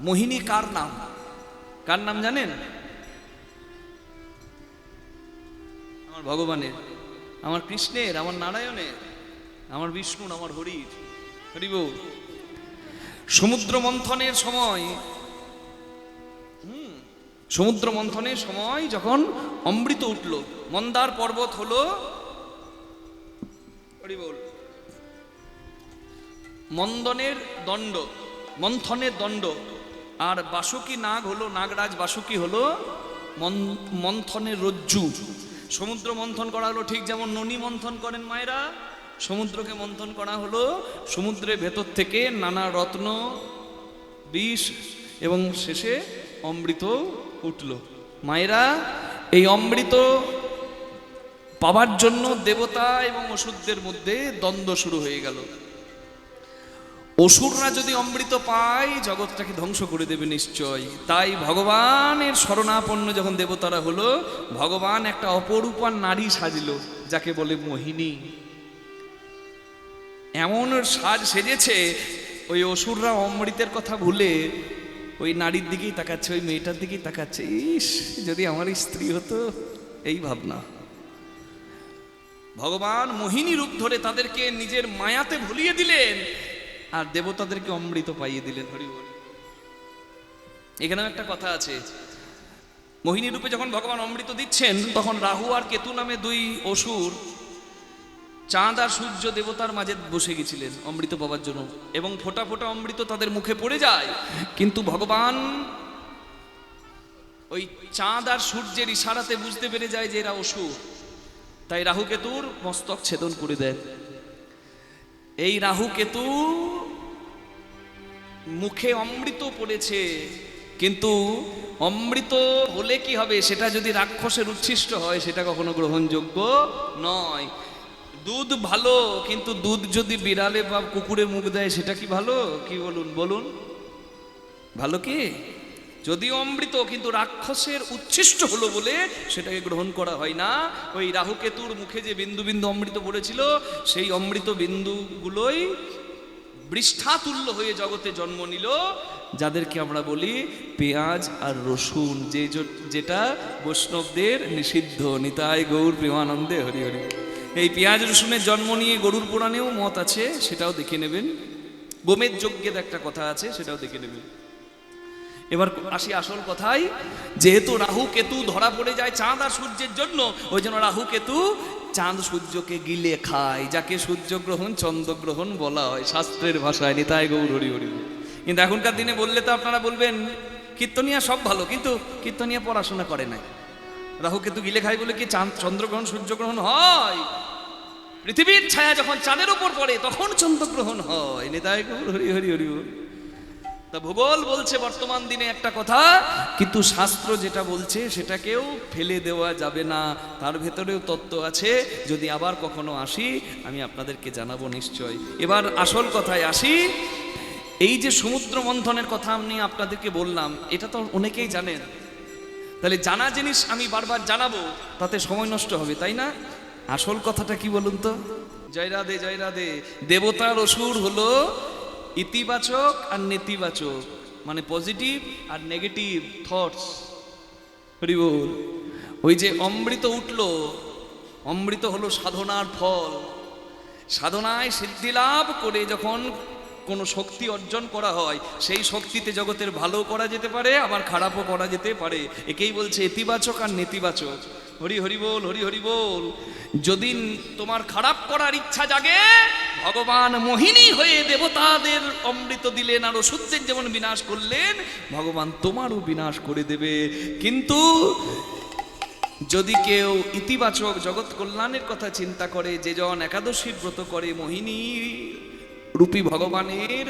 মোহিনী কার নাম? কার নাম জানেন? আমার ভগবানের, আমার কৃষ্ণের, আমার নারায়ণের, আমার বিষ্ণুর, আমার হরির। হরি বল। সমুদ্র মন্থনের সময়, সমুদ্র মন্থনের সময় যখন অমৃত উঠল, মন্দার পর্বত হলো, হরি বল, মন্দনের দণ্ড, মন্থনের দণ্ড, আর বাসুকি নাগ হলো, নাগরাজ বাসুকি হলো মন্থনের রজ্জু। সমুদ্র মন্থন করা হলো ঠিক যেমন ননি মন্থন করেন মায়েরা, সমুদ্রকে মন্থন করা হলো। সমুদ্রের ভেতর থেকে নানা রত্ন, বিষ এবং শেষে অমৃত উঠল। মায়েরা, এই অমৃত পাবার জন্য দেবতা এবং অসুরদের মধ্যে দ্বন্দ্ব শুরু হয়ে গেল। অসুররা যদি অমৃত পায় জগৎটাকে ধ্বংস করে দেবে নিশ্চয়। তাই ভগবানের শরণাপন্ন যখন দেবতারা হলো, ভগবান একটা অপরূপা নারী সাজিল, যাকে বলে মোহিনী। এমন সাজ সেজেছে, ওই অসুররা অমৃতের কথা ভুলে ওই নারীর দিকেই তাকাচ্ছে, ওই মেয়েটার দিকেই তাকাচ্ছে। ইস, যদি আমার স্ত্রী হতো, এই ভাবনা। ভগবান মোহিনী রূপ ধরে তাদেরকে নিজের মায়াতে ভুলিয়ে দিলেন, আর দেবতাদেরকে অমৃত পাইয়ে দিলেন। হরি বল। এখানেও একটা কথা আছে, মোহিনী রূপে যখন ভগবান অমৃত দিচ্ছেন, তখন রাহু আর কেতু নামে দুই অসুর চাঁদ আর সূর্য দেবতার মাঝে বসে গেছিলেন অমৃত পাওয়ার জন্য, এবং ফোঁটা ফোঁটা অমৃত তাদের মুখে পড়ে যায়। কিন্তু ভগবান ওই চাঁদ আর সূর্যের ইশারাতে বুঝতে পেরে যায় যে এরা অসুর, তাই রাহু কেতুর মস্তক ছেদন করে দেয়। এই রাহু কেতু মুখে অমৃত পড়েছে, কিন্তু অমৃত হলে কি হবে, সেটা যদি রাক্ষসের উচ্ছিষ্ট হয় সেটা কখনো গ্রহণযোগ্য নয়। দুধ ভালো, কিন্তু দুধ যদি বিড়ালে বা কুকুরে মুখ দেয় সেটা কি ভালো? কি বলুন বলুন, ভালো কি? যদিও অমৃত, কিন্তু রাক্ষসের উচ্ছিষ্ট হলো বলে সেটাকে গ্রহণ করা হয় না। ওই রাহু কেতুর মুখে যে বিন্দু বিন্দু অমৃত পড়েছিল, সেই অমৃত বিন্দুগুলোই বৃষ্ঠাতুল্য হয়ে জগতে জন্ম নিল, যাদেরকে আমরা বলি পেঁয়াজ আর রসুন, যেটা বৈষ্ণবদের নিষিদ্ধ। নিতাই গৌর প্রেমানন্দে হরি হরি। এই পেঁয়াজ রসুনের জন্ম নিয়ে গরুর পুরাণেও মত আছে, সেটাও দেখে নেবেন। গোমের যজ্ঞের একটা কথা আছে, সেটাও দেখে নেবেন। এবার আসি আসল কথায়। যেহেতু রাহু কেতু ধরা পড়ে যায় চাঁদ আর সূর্যের জন্য, ওই জন্য রাহু কেতু চাঁদ সূর্যকে গিলে খায়, যাকে সূর্যগ্রহণ চন্দ্রগ্রহণ বলা হয় শাস্ত্রের ভাষায়। নিতাই গৌর হরি হরি। কিন্তু এখনকার দিনে বললে তো আপনারা বলবেন কীর্তনিয়া সব ভালো, কিন্তু কীর্তনিয়া পড়াশোনা করে নাই। রাহু কেতু গিলে খায় বলে কি চাঁদ চন্দ্রগ্রহণ সূর্যগ্রহণ হয়? পৃথিবীর ছায়া যখন চাঁদের উপর পড়ে তখন চন্দ্রগ্রহণ হয়। নিতাই গৌর হরি হরি হরি হরি। তা ভূগোল বলছে বর্তমান দিনে একটা কথা, কিন্তু শাস্ত্র যেটা বলছে সেটাকেও ফেলে দেওয়া যাবে না, তার ভেতরেও তত্ত্ব আছে। যদি আবার কখনো আসি আমি আপনাদেরকে জানাবো নিশ্চয়। এবার আসল কথায় আসি। এই যে সমুদ্র মন্থনের কথা আমি আপনাদেরকে বললাম, এটা তো অনেকেই জানেন। তাহলে জানা জিনিস আমি বারবার জানাবো, তাতে সময় নষ্ট হবে, তাই না? আসল কথাটা কি বলুন তো? জয় রাধে জয় রাধে। দেবতার অসুর হলো ইতিবাচক আর নেতিবাচক, মানে পজিটিভ আর নেগেটিভ থটস। হরি বল। ওই যে অমৃত উঠলো, অমৃত হলো সাধনার ফল। সাধনায় সিদ্ধি লাভ করে যখন কোনো শক্তি অর্জন করা হয়, সেই শক্তিতে জগতের ভালো করা যেতে পারে, আবার খারাপও করা যেতে পারে। একেই বলছে ইতিবাচক আর নেতিবাচক। হরি হরি বল, হরি হরি বল। যদি তোমার খারাপ করার ইচ্ছা জাগে, ভগবান মোহিনী হয়ে দেবতাদের অমৃত দিলেন, আর অসুরদের যেমন বিনাশ করলেন, ভগবান তোমারও বিনাশ করে দেবে। কিন্তু যদি কেউ ইতিবাচক জগৎ কল্যাণের কথা চিন্তা করে, যে জন একাদশীর ব্রত করে, মোহিনী রূপী ভগবানের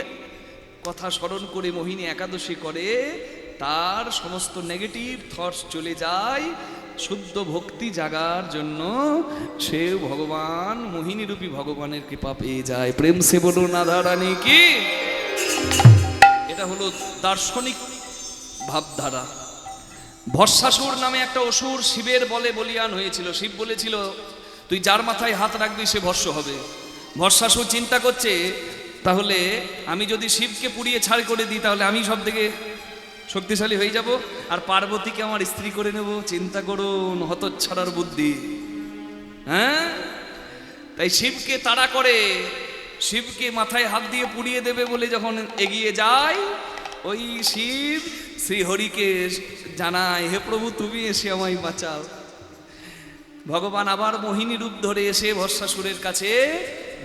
কথা স্মরণ করে মোহিনী একাদশী করে, তার সমস্ত নেগেটিভ থটস চলে যায়। শুদ্ধ ভক্তি জাগার জন্য সে ভগবান মোহিনী রূপী ভগবানের কৃপা পেয়ে যায়। প্রেম সে বলুন রাধা রানী কি। এটা হলো দার্শনিক ভাবধারা। ভস্মাসুর নামে একটা অসুর শিবের বলে বলিয়ান হয়েছিল। শিব বলেছিল তুই যার মাথায় হাত রাখবি সে ভস্ম হবে। ভস্মাসুর চিন্তা করছে, তাহলে আমি যদি শিবকে পুড়িয়ে ছাই করে দিই, তাহলে আমি সব থেকে শক্তিশালী হয়ে যাব, আর পার্বতীকে আমার স্ত্রী করে নেব। চিন্তা করুন, হতচ্ছাড়ার বুদ্ধি। হ্যাঁ, তাই শিবকে তাড়া করে, শিবকে মাথায় হাত দিয়ে পুড়িয়ে দেবে বলে যখন এগিয়ে যায়, ওই শিব শ্রীহরিকে জানায়, হে প্রভু তুমি এসে আমায় বাঁচাও। ভগবান আবার মোহিনী রূপ ধরে এসে ভস্মাসুরের কাছে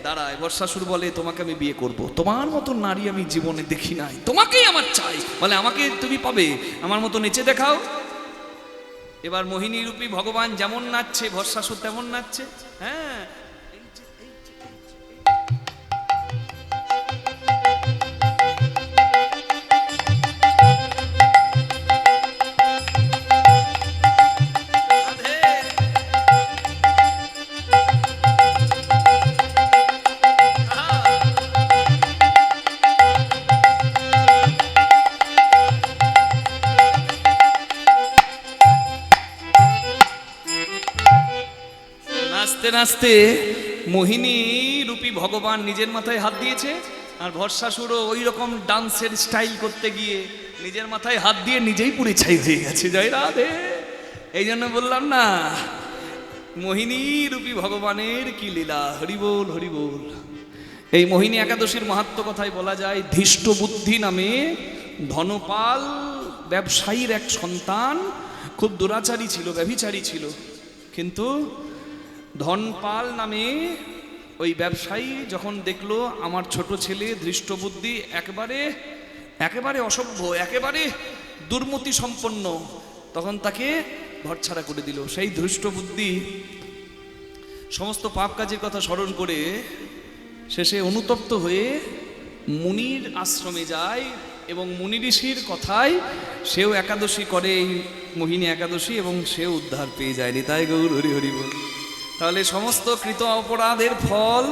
দাঁড়ায়। ভস্মাসুর বলে, তোমাকে আমি বিয়ে করব, তোমার মতো নারী আমি জীবনে দেখি নাই, তোমাকেই আমার চাই। বলে, আমাকে তুমি পাবে, আমার মতো নেচে দেখাও। এবার মোহিনী রূপী ভগবান যেমন নাচছে, ভস্মাসুর তেমন নাচছে। হ্যাঁ, নাচতে নাচতে মোহিনী রূপী ভগবান নিজের মাথায় হাত দিয়েছে, আর ভস্মাসুরও ওই রকম ডান্সের স্টাইল করতে গিয়ে নিজের মাথায় হাত দিয়ে নিজেই পুড়ে ছাই হয়ে গেছে। জয় রাধে। এই জন্য বললাম না, মোহিনী রূপী ভগবানের কি লীলা। হরি বল, হরি বল। এই মোহিনী একাদশীর মাহাত্ম্য কথায় বলা যায়, ধৃষ্ট বুদ্ধি নামে ধনপাল ব্যবসায়ীর এক সন্তান খুব দুরাচারী ছিল, ব্যভিচারী ছিল। কিন্তু ধনপাল নামে ওই ব্যবসায়ী যখন দেখলো আমার ছোট ছেলে ধৃষ্টবুদ্ধি, একেবারে অসভ্য, একেবারে দুর্মতি সম্পন্ন, তখন তাকে ঘরছাড়া করে দিল। সেই ধৃষ্টবুদ্ধি সমস্ত পাপ কাজের কথা স্মরণ করে শেষে অনুতপ্ত হয়ে মুনির আশ্রমে যায়, এবং মুনি ঋষির কথায় সেও একাদশী করে, এই মোহিনী একাদশী, এবং সেও উদ্ধার পেয়ে যায়নি। তাই গৌর হরি হরি বল। তাহলে সমস্ত কৃত অপরাধের ফল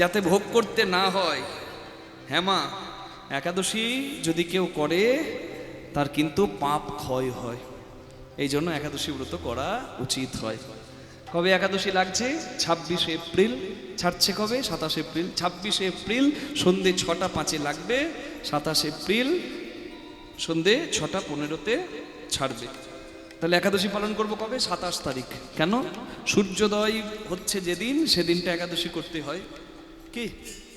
যাতে ভোগ করতে না হয়, হ্যাঁ মা, একাদশী যদি কেউ করে তার কিন্তু পাপ ক্ষয় হয়। এই জন্য একাদশী ব্রত করা উচিত হয়। কবে একাদশী লাগছে? 26 এপ্রিল। ছাড়ছে কবে? 27 এপ্রিল। 26 এপ্রিল সন্ধে 6:05 লাগবে, 27 এপ্রিল সন্ধে 6:15 ছাড়বে। তাহলে একাদশী পালন করব কবে? 27 তারিখ। কেন? সূর্যোদয় হচ্ছে যেদিন, সেদিনটা একাদশী করতে হয় কি?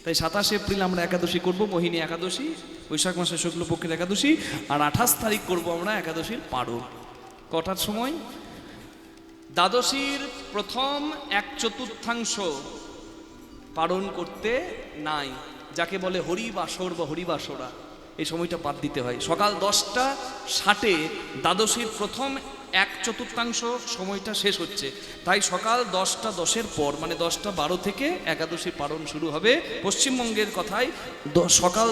তাই 27 এপ্রিল আমরা একাদশী করব, মোহিনী একাদশী, বৈশাখ মাসের শুক্লপক্ষের একাদশী। আর 28 তারিখ করব আমরা একাদশীর পারণ। কটার সময়? দ্বাদশীর প্রথম 1/4 পালন করতে নাই, যাকে বলে হরিবাসর বা হরিবাসরা। এই সময়টা বাদ দিতে হয়। সকাল 10:60 দ্বাদশীর প্রথম 1/4 সময়টা শেষ হচ্ছে। তাই সকাল 10:10 পর, মানে 10:12 থেকে একাদশী পালন শুরু হবে। পশ্চিমবঙ্গের কথায় সকাল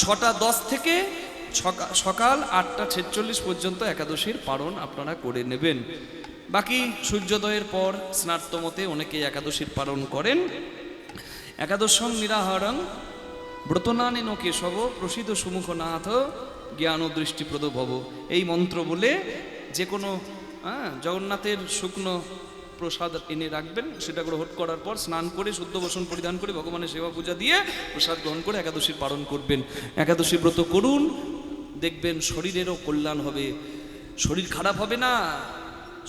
6:10 থেকে সকাল 8:46 পর্যন্ত একাদশীর পালন আপনারা করে নেবেন। বাকি সূর্যোদয়ের পর স্নাতমতে অনেকেই একাদশীর পালন করেন। একাদশং নিরাহারং ব্রতনানেন কেশব প্রসিদ্ধ সুমুখনাথ জ্ঞান দৃষ্টিপ্রদ ভব। এই মন্ত্র বলে যে কোনো জগন্নাথের শুকনো প্রসাদ এনে রাখবেন, সেটা গ্রহণ করার পর স্নান করে শুদ্ধ বসন পরিধান করে ভগবানের সেবা পূজা দিয়ে প্রসাদ গ্রহণ করে একাদশীর পালন করবেন। একাদশী ব্রত করুন, দেখবেন শরীরেরও কল্যাণ হবে, শরীর খারাপ হবে না,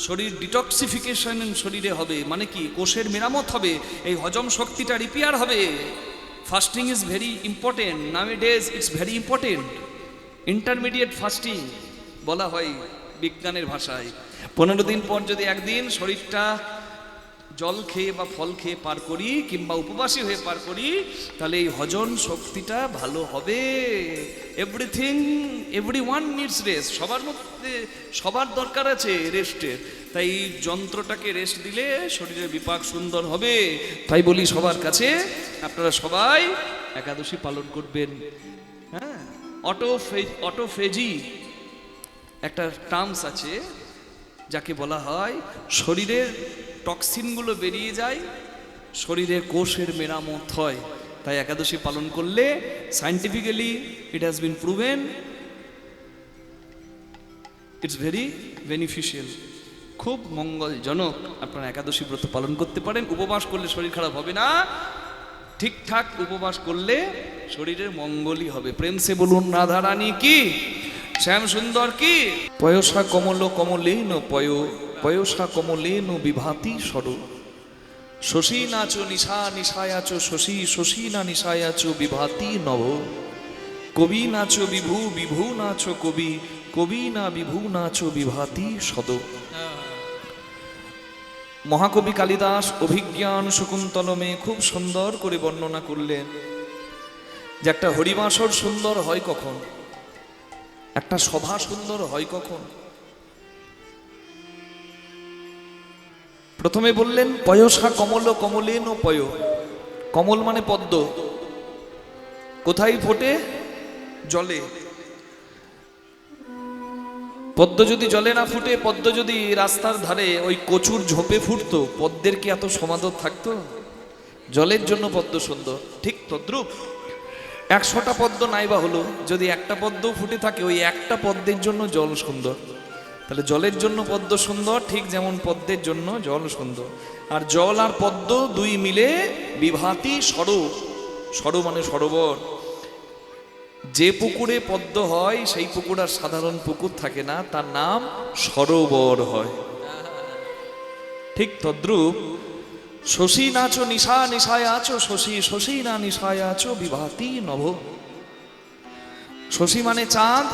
শরীর ডিটক্সিফিকেশন শরীরে হবে। মানে কি? কোষের মেরামত হবে, এই হজম শক্তিটা রিপেয়ার হবে। Fasting is very important, nowadays it's very important. Intermediate fasting বলা হয় বিজ্ঞানের ভাষায়। 15 দিন পর যদি একদিন শরীরটা জল খেয়ে বা ফল খেয়ে পার করি, কিংবা উপবাসী হয়ে পার করি, তাহলে এই হজম শক্তিটা ভালো হবে। Everyone needs rest. সবার মধ্যে সবার দরকার আছে রেস্টের। তাই যন্ত্রটাকে রেস্ট দিলে শরীরের বিপাক সুন্দর হবে। তাই বলি সবার কাছে, আপনারা সবাই একাদশী পালন করবেন। হ্যাঁ, অটোফেজি একটা টার্মস আছে, যাকে বলা হয় শরীরের টক্সিনগুলো বেরিয়ে যায়, শরীরের কোষের মেরামত হয়। তাই একাদশী পালন করলে scientifically it has been proven it's very beneficial, খুব মঙ্গলজনক। আপনারা একাদশী ব্রত পালন করতে পারেন। উপবাস করলে শরীর খারাপ হবে না, ঠিকঠাক উপবাস করলে শরীরের মঙ্গলই হবে। প্রেম সে বলুন রাধা রানী কি, শ্যাম সুন্দর কি। পয়সা কমল কমলেন পয়সা কমলেন বিভাতি স্বরূপ। শশী নাচো নিশা নিশায়াচো শশী শশী না নিশায়াচো বিভাতি নভ। কবি নাচো বিভু বিভু নাচো কবি কবি না বিভু নাচো বিভাতি সদ। মহাকবি কালিদাস অভিজ্ঞান শকুন্তলমে খুব সুন্দর করে বর্ণনা করলেন যে একটা হরিবাসর সুন্দর হয় কখন, একটা সভা সুন্দর হয় কখন। প্রথমে বললেন পয়সা কমল কমলেন পয়। কমল মানে পদ্ম, কোথায় ফোটে? জলে। পদ্ম যদি জলে না ফুটে, পদ্ম যদি রাস্তার ধারে ওই কচুর ঝোপে ফুটতো, পদ্মের কি এত সমাদর থাকতো? জলের জন্য পদ্ম সুন্দর। ঠিক তদ্রূপ 100টা পদ্ম নাইবা হলো, যদি একটা পদ্ম ফুটে থাকে, ওই একটা পদ্মের জন্য জল সুন্দর। তাহলে জলের জন্য পদ্ম সুন্দর, ঠিক যেমন পদ্মের জন্য জল সুন্দর। আর জল আর পদ্ম দুই মিলে বিভাতি সরোবর। সরো মানে সরোবর। যে পুকুরে পদ্ম হয় সেই পুকুর আর সাধারণ পুকুর থাকে না, তার নাম সরোবর হয়। ঠিক তদ্রূপ শশী নাচো নিশা নিশায় আছো শশী শশী না নিশায় আছো বিভাতি নভ। শশী মানে চাঁদ,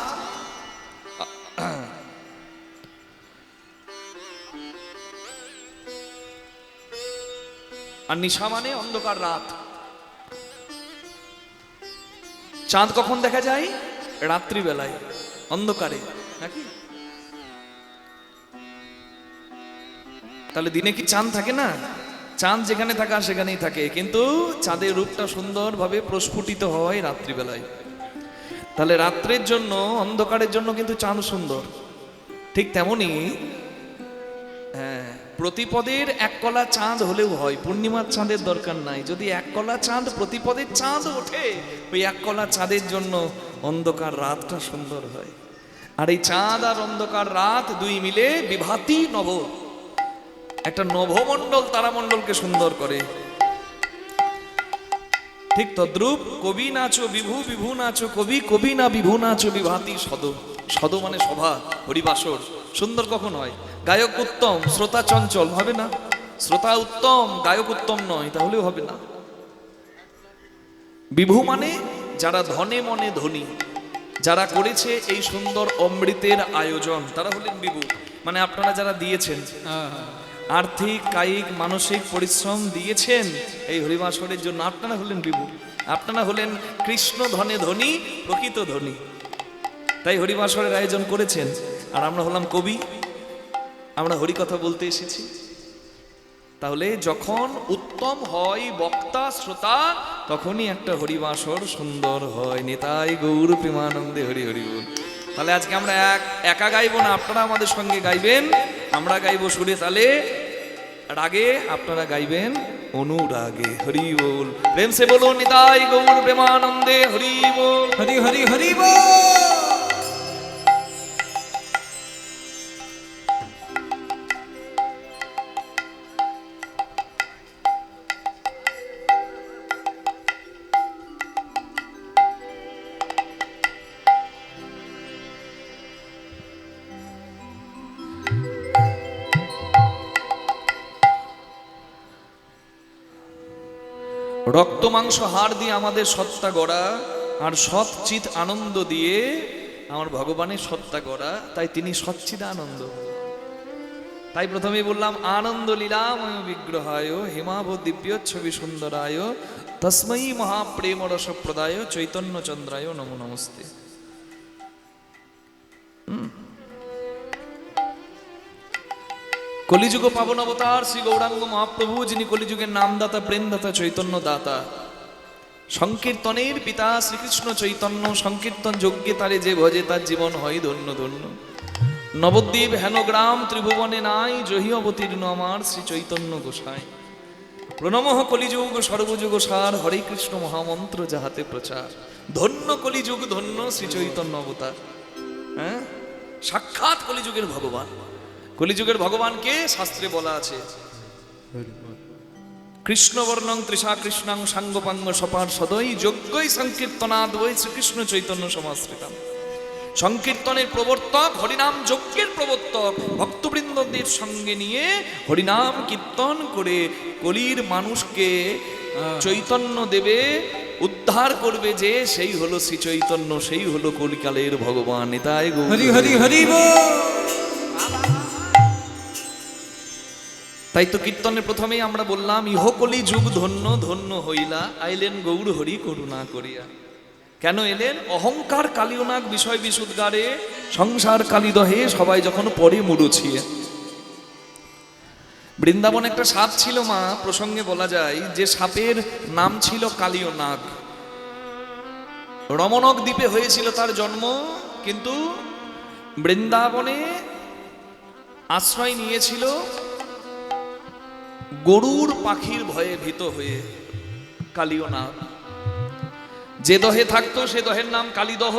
আর নিশা মানে অন্ধকার রাত। চাঁদ কখন দেখা যায়? রাত্রিবেলায়, অন্ধকারে, নাকি? তাহলে দিনে কি চাঁদ থাকে না? চাঁদ যেখানে থাকা সেখানেই থাকে, কিন্তু চাঁদের রূপটা সুন্দরভাবে প্রস্ফুটিত হয় রাত্রিবেলায়। তাহলে রাত্রের জন্য, অন্ধকারের জন্য কিন্তু চাঁদ সুন্দর। ঠিক তেমনি প্রতিপদের এক কলা চাঁদ হলেও হয়, পূর্ণিমার চাঁদের দরকার নাই। যদি এক কলা চাঁদ প্রতিপদের চাঁদ ওঠে, ওই এক কলা চাঁদের জন্য অন্ধকার রাতটা সুন্দর হয়। আর এই চাঁদ আর অন্ধকার রাত দুই মিলে বিভাতি নভ, একটা নভমণ্ডল তারামণ্ডলকে সুন্দর করে। ঠিক তদ্রূপ কবি নাচো বিভু বিভু নাচো কবি কবি না বিভু নাচো বিভাতি সদ। সদ মানে সভা, হরিবাসর সুন্দর কখন হয়? গায়ক উত্তম, শ্রোতা চঞ্চল, হবে না? শ্রোতা উত্তম, গায়ক উত্তম নয়, তাহলেও হবে না। বিভু মানে যারা ধনে মনে ধনী, যারা করেছে এই সুন্দর অমৃতের আয়োজন, তারা হলেন বিভু। মানে আপনারা যারা দিয়েছেন, আর্থিক কায়িক মানসিক পরিশ্রম দিয়েছেন এই হরিবাসরের জন্য, আপনারা হলেন বিভু। আপনারা হলেন কৃষ্ণ ধনে ধনী, প্রকৃত ধনী, তাই হরিবাসরের আয়োজন করেছেন। আর আমরা হলাম কবি, আমরা হরিকথা বলতে এসেছি। তাহলে যখন উত্তম হয় বক্তা শ্রোতা, তখনই একটা হরিবাসর সুন্দর হয়। নিতাই গৌর প্রেমানন্দে হরি হরি বল। তাহলে আজকে আমরা একা গাইবো না, আপনারা আমাদের সঙ্গে গাইবেন। আমরা গাইবো সুরে তালে রাগে, আপনারা গাইবেন অনুরাগে। হরি বল। প্রেম সে বলুন নিতাই গৌর প্রেমানন্দে হরি বল। হরি হরি হরি বল। রক্ত মাংস হাড় দিয়ে আমাদের সত্তা গড়া, আর সৎ চিত আনন্দ দিয়ে আমার ভগবানের সত্তা গড়া, তাই তিনি সচ্চিদ আনন্দ। তাই প্রথমেই বললাম আনন্দ লীলাময় বিগ্রহায় হেমাভ দিব্য ছবি সুন্দরায় তস্মৈ মহাপ্রেম রস প্রদায় চৈতন্য চন্দ্রায় নমো নমস্তে। কলিযুগ পাবন অবতার শ্রী গৌরাঙ্গ মহাপ্রভু, যিনি কলিযুগের নামদাতা প্রেমদাতা চৈতন্য দাতা, সংকীর্তনের পিতা শ্রীকৃষ্ণ চৈতন্য। সংকীর্তন যজ্ঞে তারে যে ভজে তার জীবন হয় ধন্য ধন্য। নবদ্বীপ হেনগ্রাম ত্রিভুবনে নাই, জহি অবতীর্ণ আমার শ্রী চৈতন্য গোসাই। প্রণমঃ কলিযুগ সর্বযুগ সার, হরে কৃষ্ণ মহামন্ত্র যাহাতে প্রচার। ধন্য কলিযুগ, ধন্য শ্রী চৈতন্য অবতার। হ্যাঁ, সাক্ষাৎ কলিযুগের ভগবান। কলিযুগের ভগবানকে শাস্ত্রে বলা আছে। কৃষ্ণবর্ণং তৃষা কৃষ্ণাং সাঙ্গপাঙ্গ সপার সদৈ যজ্ঞই সংকীর্তনাদ বৈ শ্রীকৃষ্ণ চৈতন্য সমাশ্রিতাম। সংকীর্তনের প্রবর্তক, হরিনাম যজ্ঞের প্রবর্তক ভক্তবৃন্দদের সঙ্গে নিয়ে হরিনাম কীর্তন করে কলির মানুষকে চৈতন্য দেবে, উদ্ধার করবে, যে সেই হলো শ্রী চৈতন্য, সেই হলো কলিকালের ভগবান। নিতাই গৌর হরি হরি হরি বল। তাই তো কীর্তনের প্রথমেই আমরা বললাম, ইহকলি যুগ ধন্য ধন্য হইলা, আইলেন গৌর হরি করুণা করিয়া। কেন এলেন? অহংকার কালিয়নাগ বিষয় বিশুদ্গারে, সংসার কালিদহে সবাই যখন পরে মুড়ুছিয়ে। বৃন্দাবন একটা সাপ ছিল মা, প্রসঙ্গে বলা যায় যে সাপের নাম ছিল কালিয়নাগ। রমণক দ্বীপে হয়েছিল তার জন্ম, কিন্তু বৃন্দাবনে আশ্রয় নিয়েছিল গরুর পাখির ভয়ে ভীত হয়ে কালিয়নাগ। যে দহে থাকতো সে দহের নাম কালিদহ।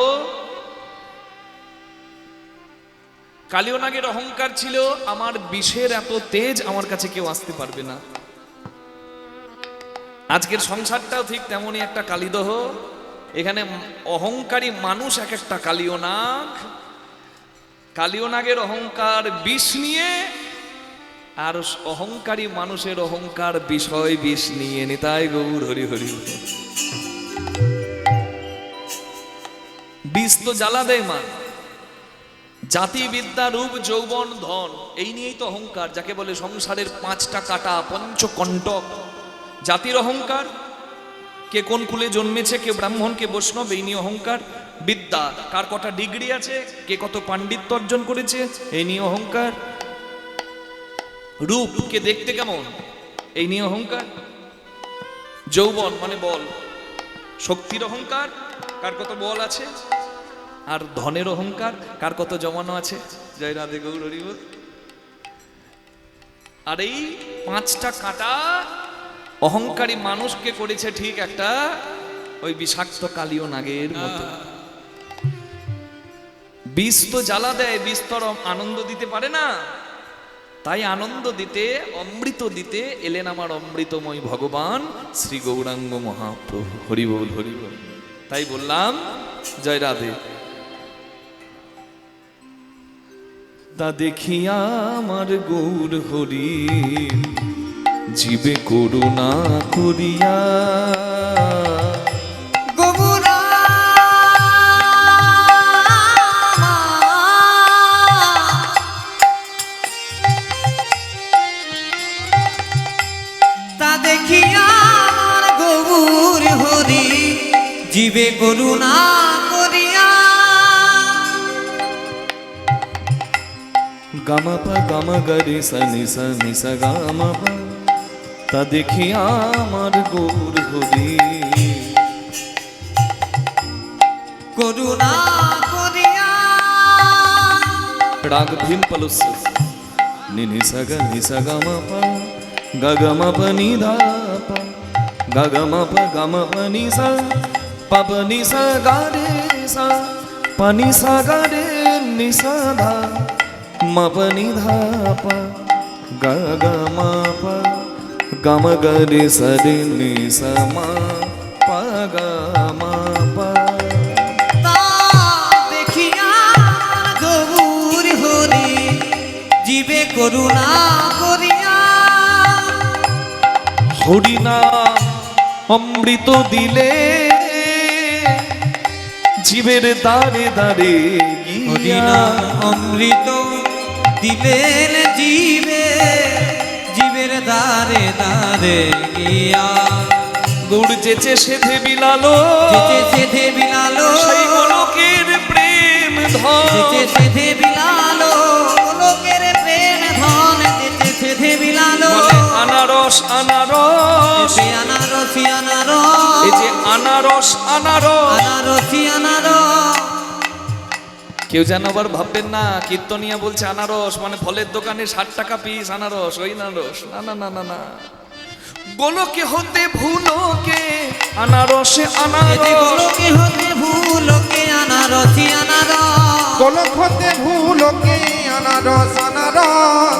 কালিয়নাগের অহংকার ছিল, আমার বিষের এত তেজ, আমার কাছে কেউ আসতে পারবে না। আজকের সংসারটাও ঠিক তেমনই একটা কালিদহ। এখানে অহংকারী মানুষ এক একটা কালিয়নাগ। কালিয়নাগের অহংকার বিষ নিয়ে, আর অহংকারী মানুষের অহংকার বিষয় বিষ নিয়ে। নিতাই গৌর হরি হরি। বিষ তো জ্বালা দেয় মা, জাতি বিদ্যা রূপ যৌবন ধন, এই নিয়েই তো অহংকার, যাকে বলে সংসারের পাঁচটা কাটা পঞ্চকণ্টক। জাতির অহংকার, কে কোন কুলে জন্মেছে, কে ব্রাহ্মণ কে বৈষ্ণব, এই নিয়ে অহংকার। বিদ্যা, কার কটা ডিগ্রি আছে, কে কত পাণ্ডিত্য অর্জন করেছে, এই নিয়ে অহংকার। রূপ, কে দেখতে কেমন, এই নিয়ে অহংকার। যৌবন মানে বল, শক্তির অহংকার, কার কত বল আছে। আর ধনের অহংকার, কার কত জমানো আছে। জয় রাধে গৌর হরি বল। আর এই পাঁচটা কাটা অহংকারী মানুষকে করেছে ঠিক একটা ওই বিষাক্ত কালিয়নাগের মতো। বিষ তো জ্বালা দেয়, বিষ তো আনন্দ দিতে পারে না। তাই আনন্দ দিতে, অমৃত দিতে এলেন আমার অমৃতময় ভগবান শ্রী গৌরাঙ্গ মহাপ্রভু। হরি বল হরি বল। তাই বললাম জয় রাধে। তা দেখিয়া আমার গৌর হরি জীবে করুণা করিয়া, গোবরা তা দেখিয়া আমার গৌর হরি জীবে করুণা করিয়া। গামাপা গামা গরে সনি সনি সা গামাপা, তা দেখিয়া আমার গৌর হরি করুণা করিয়া। রাগ ভীম পলস নিনি সগা নিসা গামাপা গাগামাপা নিধাপা গাগামাপা গামাপা নিসা পাপা নিসা গারে সা পানি সা গারে নিসা ধা মাপা নিধাপা গাগামাপা গাম গরে সরে নিসা মা পা গামাপা। তা দেখিয়া গৌর হরি জীবে করুণা করিয়া। হরিনাম অমৃত দিলে জীবের দ্বারে দ্বারে হরিনাম অমৃত দিলেন জীবে, জীবের দ্বারে দ্বারে গিয়া। গৌড় যেচে সেধে বিলালো, যেচে সেধে বিলালো, সেই গোলকের প্রেম ধন। যেচে সেধে বিলালো, লোকের প্রেম ধন। যেচে সেধে বিলালো, আনারস আনারস, এ আনারসি আনারস, এই যে আনারস আনারস। আনারসি আনারস। কেউ যেন আবার ভাববেন না কীর্তনিয়া বলছে আনারস মানে ফলের দোকানে 60 টাকা পিস আনারস, ওই আনারস না না না না না। গোলকে হতে ভুলোকে আনারসে আনারস, গোলকে হতে ভুলোকে আনারসি আনারস, গোলক হতে ভুলোকে আনারস আনারস।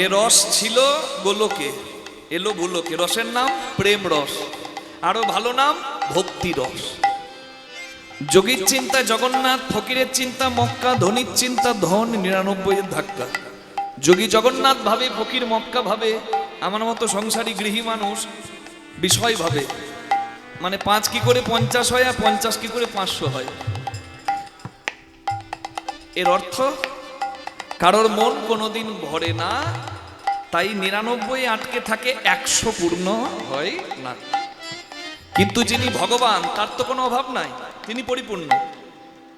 এ রস ছিল গোলকে, এলো ভুলোকে, রসের নাম প্রেম রস, আরো ভালো নাম ভক্তি রস। যোগীর চিন্তা জগন্নাথ, ফকিরের চিন্তা মক্কা, ধনির চিন্তা ধন 99 এর ধাক্কা। যোগী জগন্নাথ ভাবে, ফকির মক্কা ভাবে, আমার মতো সংসারী গৃহী মানুষ বিষয় ভাবে। মানে 5 কি করে 50 হয় আর 50 কি করে 500 হয়। এর অর্থ কারোর মন কোনোদিন ভরে না, তাই 99 আটকে থাকে, 100 পূর্ণ হয় না। কিন্তু যিনি ভগবান তার তো কোনো অভাব নাই, তিনি পরিপূর্ণ,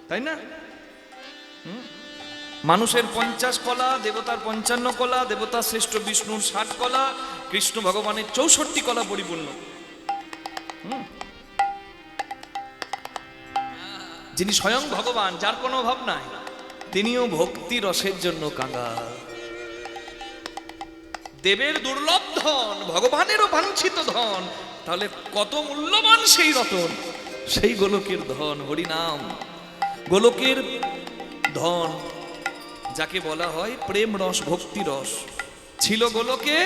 তাই না? মানুষের 50 কলা, দেবতার 55 কলা, দেবতার শ্রেষ্ঠ বিষ্ণুর 60 কলা, কৃষ্ণ ভগবানের 64 কলা পরিপূর্ণ। যিনি স্বয়ং ভগবান, যার কোনো অভাব নাই, তিনিও ভক্তি রসের জন্য কাঙ্গাল। দেবের দুর্লভ ধন, ভগবানেরও বাঞ্ছিত ধন, তাহলে কত মূল্যবান সেই রতন, সেই গোলকের ধন হরিনাম। গোলকের ধন যাকে বলা হয় প্রেম রস, ভক্তি রস, ছিল গোলকে,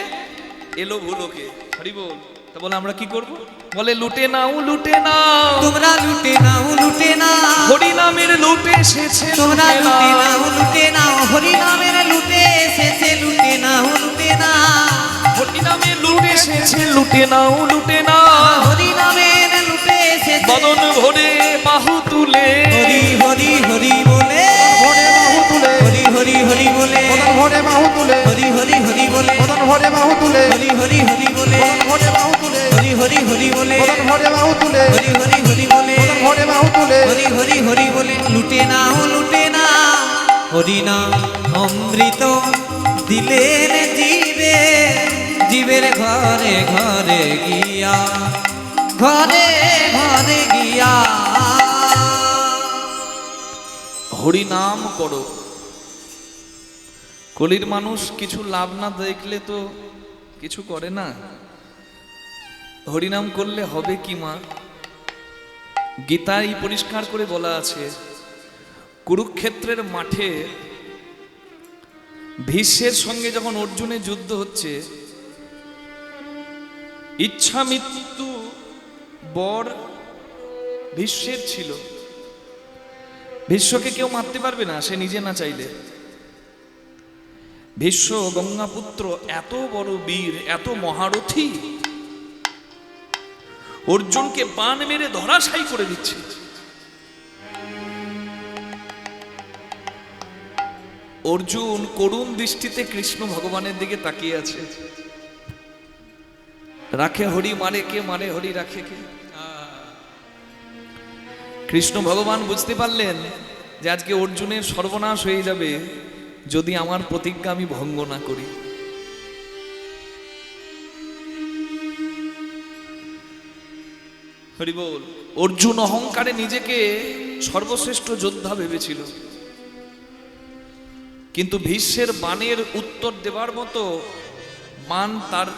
এলো ভুলোকে। হরি বল। তা বলে আমরা কি করব? বলে লুটে নাও, লুটে নাও, তোমরা লুটে নাও, লুটে নাও, হরি নামের লুটে এসেছে, তোমরা লুটে লুটে নাও। নাও, লুটে নাও, হরি নামের লুটে এসেছে, লুটে নাও, লুটে নাও, হরি নামে লুটে এসেছে, লুটে নাও, লুটে নাও। হরি নামের লুটে এসেছে, বদন ভরে বাহু তুলে, হরি হরি হরি বলে, ভরে বাহু তুলে, হরি হরি হরি বলে, মদন ভরে বাহু তুলে, হরি হরি হরি বলে, মদন ভরে বাহু তুলে, হরি হরি হরি বলে, মদন ভরে বাহু তুলে, হরি হরি হরি বলে, মদন ভরে বাহু তুলে, হরি হরি হরি বলে, মদন ভরে বাহু তুলে, হরি হরি হরি বলে, লুটে নাও, লুটে নাও, হরি নাম অমৃত দিলেন জীবে, জীবের ঘরে ঘরে গিয়া, ঘরে ঘরে গিয়া। হরি নাম করো। কলির মানুষ কিছু লাভ না দেখলে তো কিছু করে না। হরিনাম করলে হবে কি মা? গীতায় পরিষ্কার করে বলা আছে, কুরুক্ষেত্রের মাঠে ভীষ্মের সঙ্গে যখন অর্জুনের যুদ্ধ হচ্ছে, ইচ্ছা মৃত্যু বর ভীষ্মের ছিল। ভীষ্মকে কেউ মারতে পারবে না, সে নিজে না চাইলে। ভীষ্ম গঙ্গাপুত্র এত বড় বীর, এত মহারথী, অর্জুনকে বাণ মেরে ধরাশায়ী করে দিচ্ছে। অর্জুন করুণ দৃষ্টিতে কৃষ্ণ ভগবানের দিকে তাকিয়ে আছে। রাখে হরি মারে কে, মারে হরি রাখে কে? কৃষ্ণ ভগবান বুঝতে পারলেন যে আজকে অর্জুনের সর্বনাশ হয়ে যাবে যদি আমার প্রতিজ্ঞা আমি ভঙ্গ না করি। হরি বল। অর্জুন অহংকারে নিজেকে সর্বশ্রেষ্ঠ যোদ্ধা ভেবেছিল, কিন্তু ভীষ্মের বাণের উত্তর দেবার মতো মান তার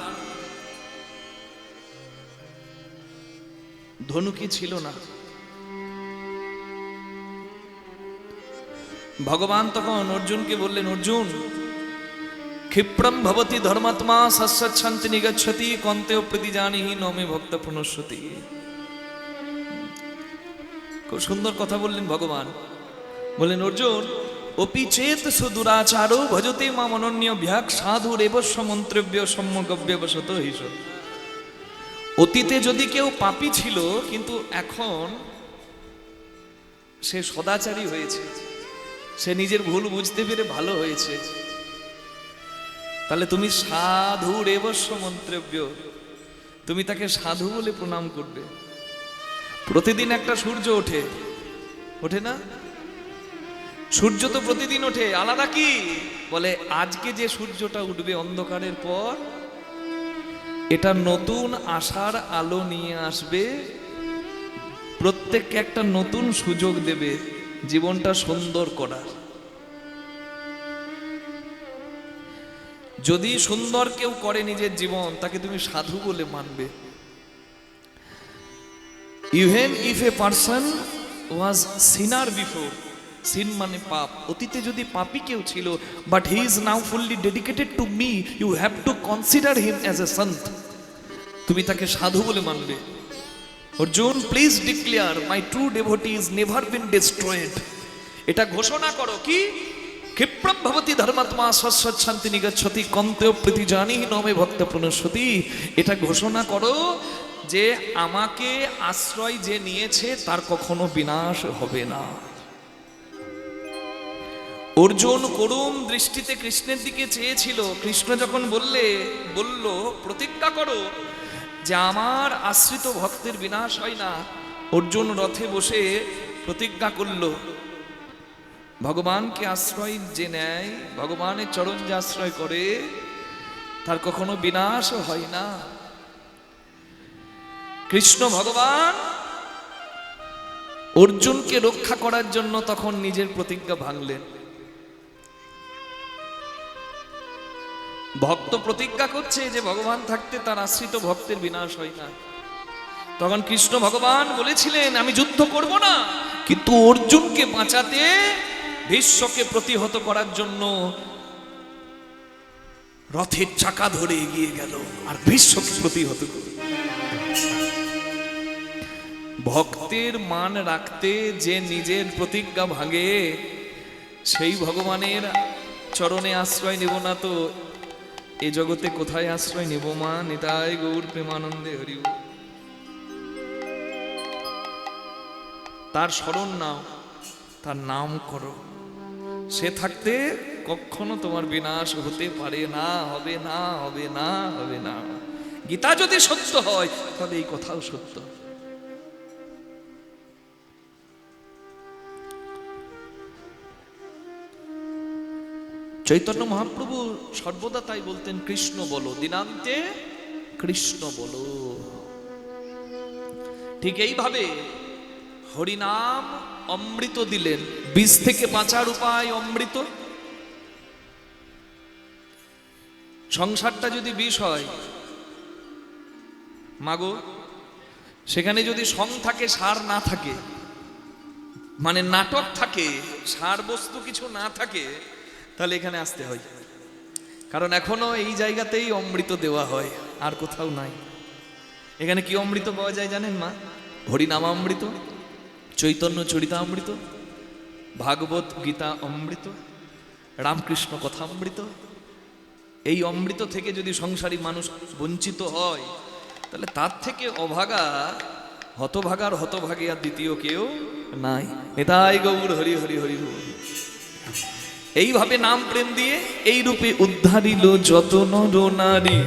ধনুকে ছিল না। ভগবান তখন অর্জুনকে বললেন, অর্জুন, ক্ষিপ্রম ভবতি ধর্মাত্মা সস্যচ্ছন্তি নিগচ্ছতি কন্তেও প্রতিজানিহি নমে ভক্ত প্রণশ্যতি। খুব সুন্দর কথা বললেন ভগবান। বললেন, অর্জুন, অপি চেত সুদুরাচারো ভজতে মাম অনন্য ভ্যাক সাধু রেবস্য মন্ত্রব্য সম্যগব্যবশত হিস। অতীতে যদি কেউ পাপী ছিল, কিন্তু এখন সে সদাচারী হয়েছে, সে নিজের ভুল বুঝতে পেরে ভালো হয়েছে, তাহলে তুমি সাধু রেবস্য মন্ত্রব্য, তুমি তাকে সাধু বলে প্রণাম করবে। প্রতিদিন একটা সূর্য ওঠে, ওঠে না? সূর্য তো প্রতিদিন ওঠে, আলাদা কি? বলে আজকে যে সূর্যটা উঠবে অন্ধকারের পর, এটা নতুন আশার আলো নিয়ে আসবে, প্রত্যেককে একটা নতুন সুযোগ দেবে জীবনটা সুন্দর করার। যদি সুন্দর কেউ করে নিজের জীবন, তাকে তুমি সাধু বলে মানবে। Even if a person was sinner before, sin মানে পাপ, অতীতে যদি পাপী কেউ ছিল, but he is now fully dedicated to me, you have to consider him as a sant. তুমি তাকে সাধু বলে মানবে। Arjun, please declare my true devotee is never been destroyed. এটা ঘোষণা করো কি, ক্ষিপ্রম ভবতি ধর্মাত্মা সৎসৎ শান্তি নিগচ্ছতি কন্তেয় প্রীতি জানি নমে ভক্ত প্রণশ্যতি। এটা ঘোষণা করো যে আমাকে আশ্রয় যে নিয়েছে তার কখনো বিনাশ হবে না। অর্জুন করুণ দৃষ্টিতে কৃষ্ণের দিকে চেয়েছিল। কৃষ্ণ যখন বলল প্রতিজ্ঞা করো যে আমার আশ্রিত ভক্তের বিনাশ হয় না, অর্জুন রথে বসে প্রতিজ্ঞা করল, ভগবানকে আশ্রয় যে নেয়, ভগবানের চরণ যে আশ্রয় করে, তার কখনো বিনাশ হয় না। কৃষ্ণ ভগবান অর্জুনকে রক্ষা করার জন্য তখন নিজের প্রতিজ্ঞা ভাঙলেন। ভক্ত প্রতিজ্ঞা করছে যে ভগবান থাকতে তার আশ্রিত ভক্তের বিনাশ হয় না। তখন কৃষ্ণ ভগবান বলেছিলেন আমি যুদ্ধ করব না, কিন্তু অর্জুনকে বাঁচাতে, ভীষ্মকে প্রতিহত করার জন্য রথের চাকা ধরে এগিয়ে গেল আর ভীষ্মকে প্রতিহত করল। ভক্তের মান রাখতে যে নিজের প্রতিজ্ঞা ভাঙে, সেই ভগবানের চরণে আশ্রয় নেব না তো এ জগতে কোথায় আশ্রয় নেব মা? নিতাই গৌর প্রেমানন্দে হরি বল। তার স্মরণ নাও, তার নাম করো, সে থাকতে কখনো তোমার বিনাশ হতে পারে না, হবে না, হবে না, হবে না। গীতা যদি সত্য হয় তবে এই কথাও সত্য। চৈতন্য মহাপ্রভু সর্বদা তাই বলতেন, কৃষ্ণ বলো, দিনান্তে কৃষ্ণ বলো। ঠিক এইভাবে হরিনাম অমৃত দিলেন। বিষ থেকে বাঁচার উপায় অমৃত। সংসারটা যদি বিষ হয় মাগো, সেখানে যদি সং থাকে, সার না থাকে, মানে নাটক থাকে, সার বস্তু কিছু না থাকে, তাহলে এখানে আসতে হয়। কারণ এখনো এই জায়গাতেই অমৃত দেওয়া হয়, আর কোথাও নাই। এখানে কি অমৃত পাওয়া যায় জানেন মা? হরিনাম অমৃত, চৈতন্য চরিতামৃত, ভাগবত গীতা অমৃত, রামকৃষ্ণ কথা অমৃত। এই অমৃত থেকে যদি সংসারী মানুষ বঞ্চিত হয়, তাহলে তার থেকে অভাগা, হতভাগার হতভাগী আর দ্বিতীয় কেউ নাই। এটাই গৌর হরি হরি হরি বল। এইভাবে নাম প্রেম দিয়ে এই রূপে উদ্ধারিল যত নর নারী,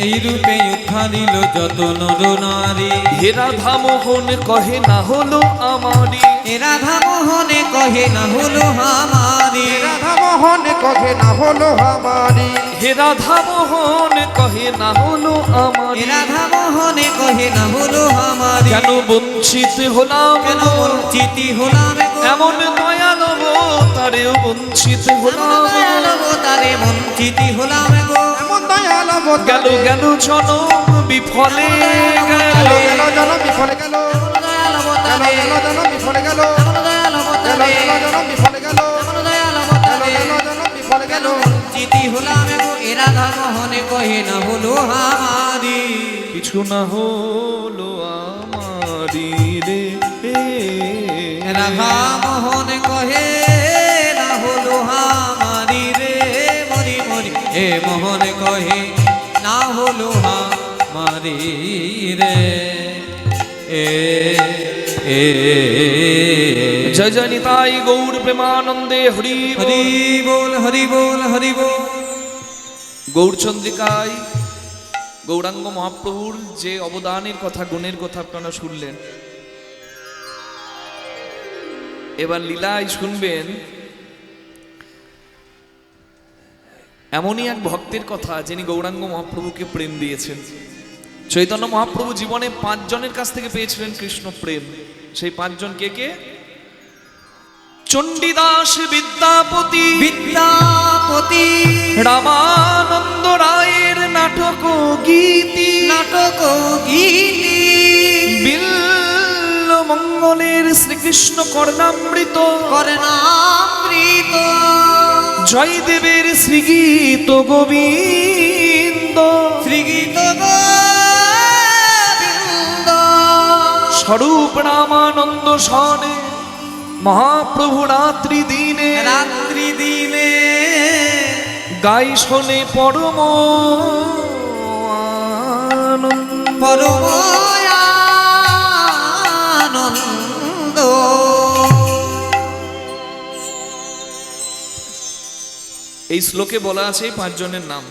এই রূপে উদ্ধারিল যত নর নারী। হে রাধা মোহন কহে না হলো আমারি, এ রাধা মোহনে কহে না হলো আমারি। রাধা মোহন কহে না হলো আমারি, হে রাধা মোহন কহে না হলো আমারি। এ রাধা মোহনে কহে না হলো আমারি। কেন বঞ্চিত হলাম, কেন বঞ্চিত হলাম গো? এমন দয়াল তারেও বঞ্চিত হলাম। দয়াল অবতারে বঞ্চিত হলাম গো। এমন দয়াল গেল অবতারে গেল জনম বিফলে গেল, গেল জনম বিফলে গেল, দয়াল গেল অবতারে, গেল জনম বিফলে গেল, দয়াল গেল অবতারে, গেল জনম বিফলে গেল, দয়াল গেল অবতারে। গেল জনম বিফলে গেল। বঞ্চিত হলাম গো, এ রাধা মোহনে কহে না হলো আমারি। কিছু না হলো আমারি রে। রাধা মোহন কহে না হলো আমারি রে। মরি মরি এ মোহন কহে না হলো আমারি রে। এ এ জয় জয় নিতাই গৌর প্রেমানন্দে হরি হরি বল, হরি বল, হরি বল। গৌরচন্দ্রিকায় গৌরাঙ্গ মহাপ্রভুর যে অবদানের কথা, গুণের কথা আপনারা শুনলেন। এবার লীলায় শুনবেন এমনই এক ভক্তের কথা যিনি গৌরাঙ্গ মহাপ্রভুকে প্রেম দিয়েছেন। চৈতন্য মহাপ্রভু জীবনে 5 জনের কাছ থেকে পেয়েছিলেন কৃষ্ণ প্রেম। সেই 5 জন কে কে? চণ্ডীদাস বিদ্যাপতি, বিদ্যাপতি, রামানন্দ রায়ের নাটক গীতি, নাটক গীতি, বিল্ল মঙ্গলের শ্রীকৃষ্ণ কর্ণামৃত কর্ণামৃত জয়দেবের শ্রীগীত গোবিন্দ শ্রীগীত গোবিন্দ স্বরূপ রামানন্দ সনে মহাপ্রভু রাত্রি দিনে রাত্রি দিনে গাই শোনে পরম আনন্দ। পরম আনন্দ। এই শ্লোকে বলা আছে এই পাঁচজনের নাম,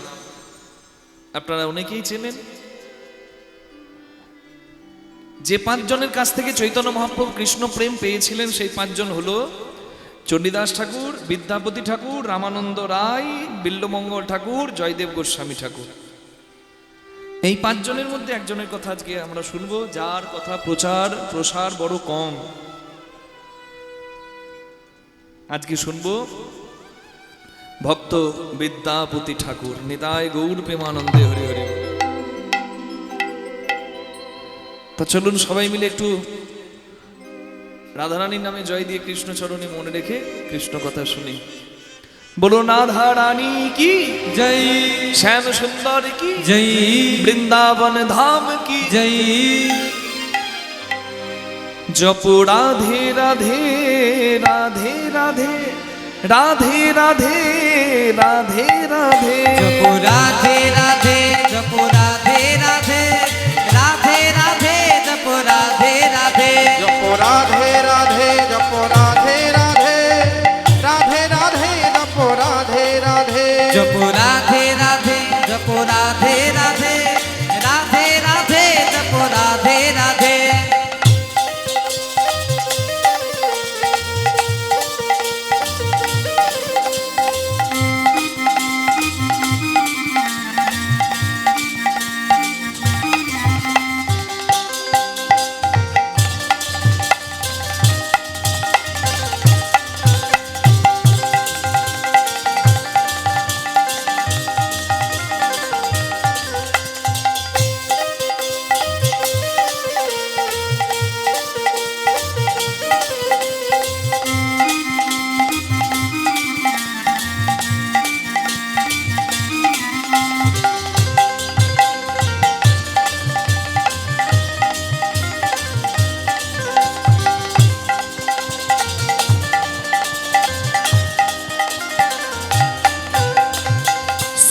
আপনারা অনেকেই চেনেন। যে পাঁচজনের কাছ থেকে চৈতন্য মহাপ্রভু কৃষ্ণ প্রেম পেয়েছিলেন সেই পাঁচজন হলো চণ্ডীদাস ঠাকুর, বিদ্যাপতি ঠাকুর, রামানন্দ রায়, বিল্লমঙ্গল ঠাকুর, জয়দেব গোস্বামী ঠাকুর। এই পাঁচজনের মধ্যে একজনের কথা আজকে আমরা শুনবো, যার কথা প্রচার প্রসার বড় কম। আজকে শুনবো ভক্ত বিদ্যাপতি ঠাকুর। নিতাই গৌর প্রেমানন্দে হরি হরি। তা চলুন সবাই মিলে একটু রাধারানীর নামে জয় দিয়ে কৃষ্ণ চরণে মনে রেখে কৃষ্ণ কথা শুনি। বলো রাধা রানী কি জয়, শ্যাম সুন্দর কি জয়, বৃন্দাবন ধাম কি জয়। জপ রাধে রাধে রাধে রাধে রাধে রাধে রাধে রাধে জপ রাধে রাধে, জপ রাধে রাধে, রাধে রাধে, জপ রাধে রাধে। জপ রাধে রাধে জপ রাধে রাধে রাধে রাধে জপ রাধে রাধে জপ রাধে রাধে, জপ রাধে রাধে, রাধে রাধে, জপ রাধে রাধে।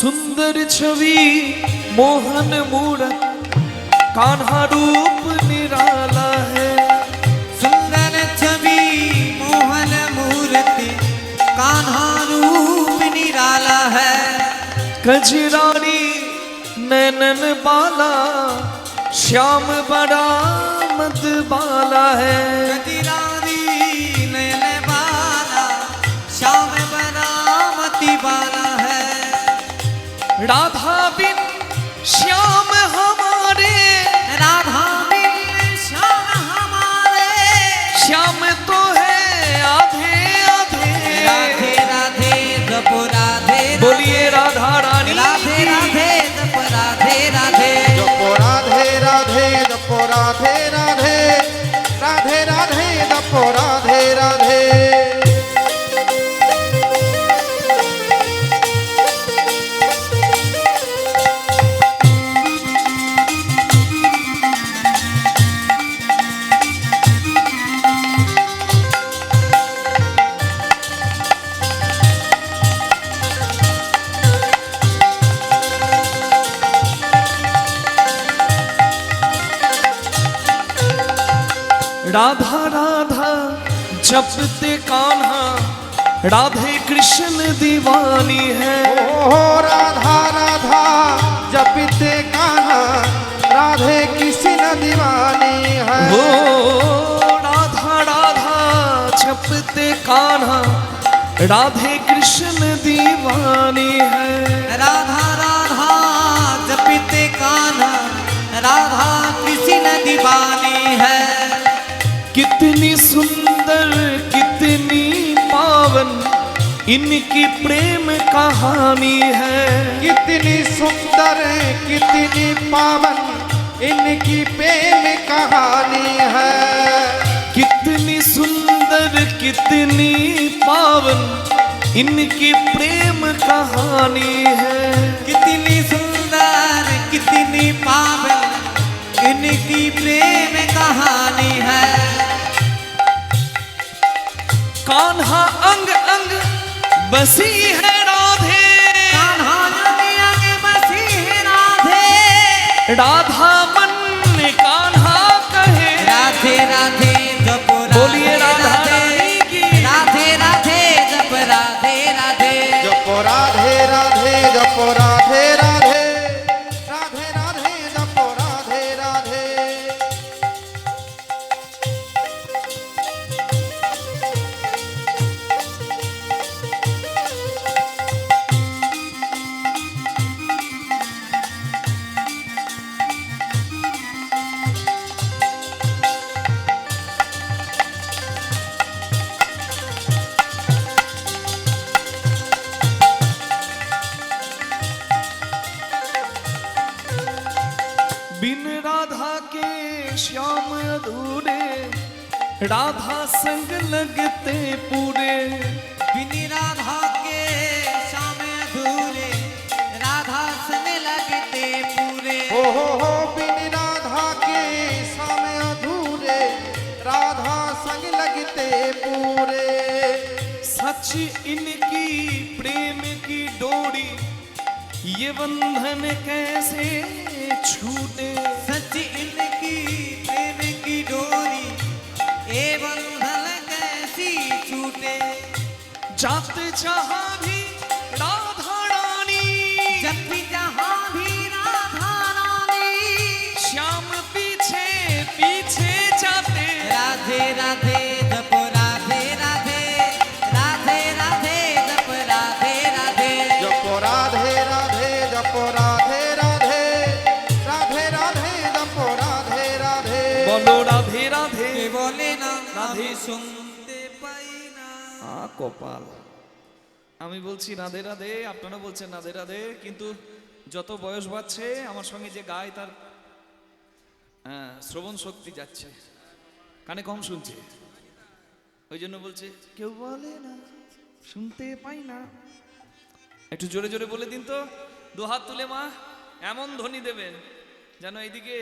सुंदर छवि मोहन मूरत कान्हा रूप निराला है। सुंदर छवि मोहन मूर्ति कान्हा रूप निराला है। कजरानी नैनन बाला श्याम बड़ा मद बाला है। कजरानी नयन बाला श्याम बनामती बाला है। राधा बिन श्याम हमारे, राधा बिन श्याम हमारे। श्याम तो है आधे आधे। राधे राधे जप राधे बोलिए राधा रानी राधे की। राधे जप राधे राधे। जप राधे राधे जप राधे राधे राधे राधे जप राधे राधे राधा राधा जपते कान्हा राधे कृष्ण दीवानी है। ओ राधा राधा जपते कान्हा राधे कृष्ण दीवानी है। हो राधा राधा जपते कान्हा राधे कृष्ण दीवानी है। राधा राधा जपते कान्हा राधा कृष्ण दीवानी है। कितनी सुंदर कितनी पावन इनकी प्रेम कहानी है। कितनी सुंदर कितनी पावन इनकी प्रेम कहानी है। सुंदर कितनी पावन इनकी प्रेम कहानी है। कितनी सुंदर कितनी पावन इनकी प्रेम कहानी है। कान्हा अंग अंग बसी है राधे, कान्हा अंग अंग बसी है राधे, राधा मन में कान्हा कहे राधे राधे जप बोलिए राधा राधे रानी की। राधे राधे जप राधे राधे जपो राधे राधे जपो राधे राधे राधे राधे जपो राधे राधे। बिन राधा के श्याम अधूरे, राधा संग लगते पूरे। बिन राधा के श्याम अधूरे, राधा संग लगते पूरे। हो बिन राधा के सामे अधूरे, राधा संग लगते पूरे। सच इनकी प्रेम की डोरी, ये बंधन कैसे छूटे। सच इनकी प्रेम की डोरी, ए बंधन कैसी छूटे। जाते जहां भी राधा रानी, जब भी जहां भी राधा रानी, श्याम पीछे पीछे जाते। राधे राधे जप राधे राधे, राधे राधे जप राधे राधे। जपो राधे राधे जपो राधे राधे राधे राधे जपो राधे राधे। बोलो राधे राधे। কে বলে না রাধে শুনতে পাই না। কপাল। আমি বলছি রাধে রাধে, আপনারা বলছেন রাধে রাধে, কিন্তু যত বয়স বাড়ছে আমার সঙ্গে যে গায় তার শ্রবণ শক্তি যাচ্ছে, কানে কম শুনছে, ওই জন্য বলছে কেউ বলে না শুনতে পাই না। একটু জোরে জোরে বলে দিন তো, দু হাত তুলে মা, এমন ধ্বনি দেবেন যেন এইদিকে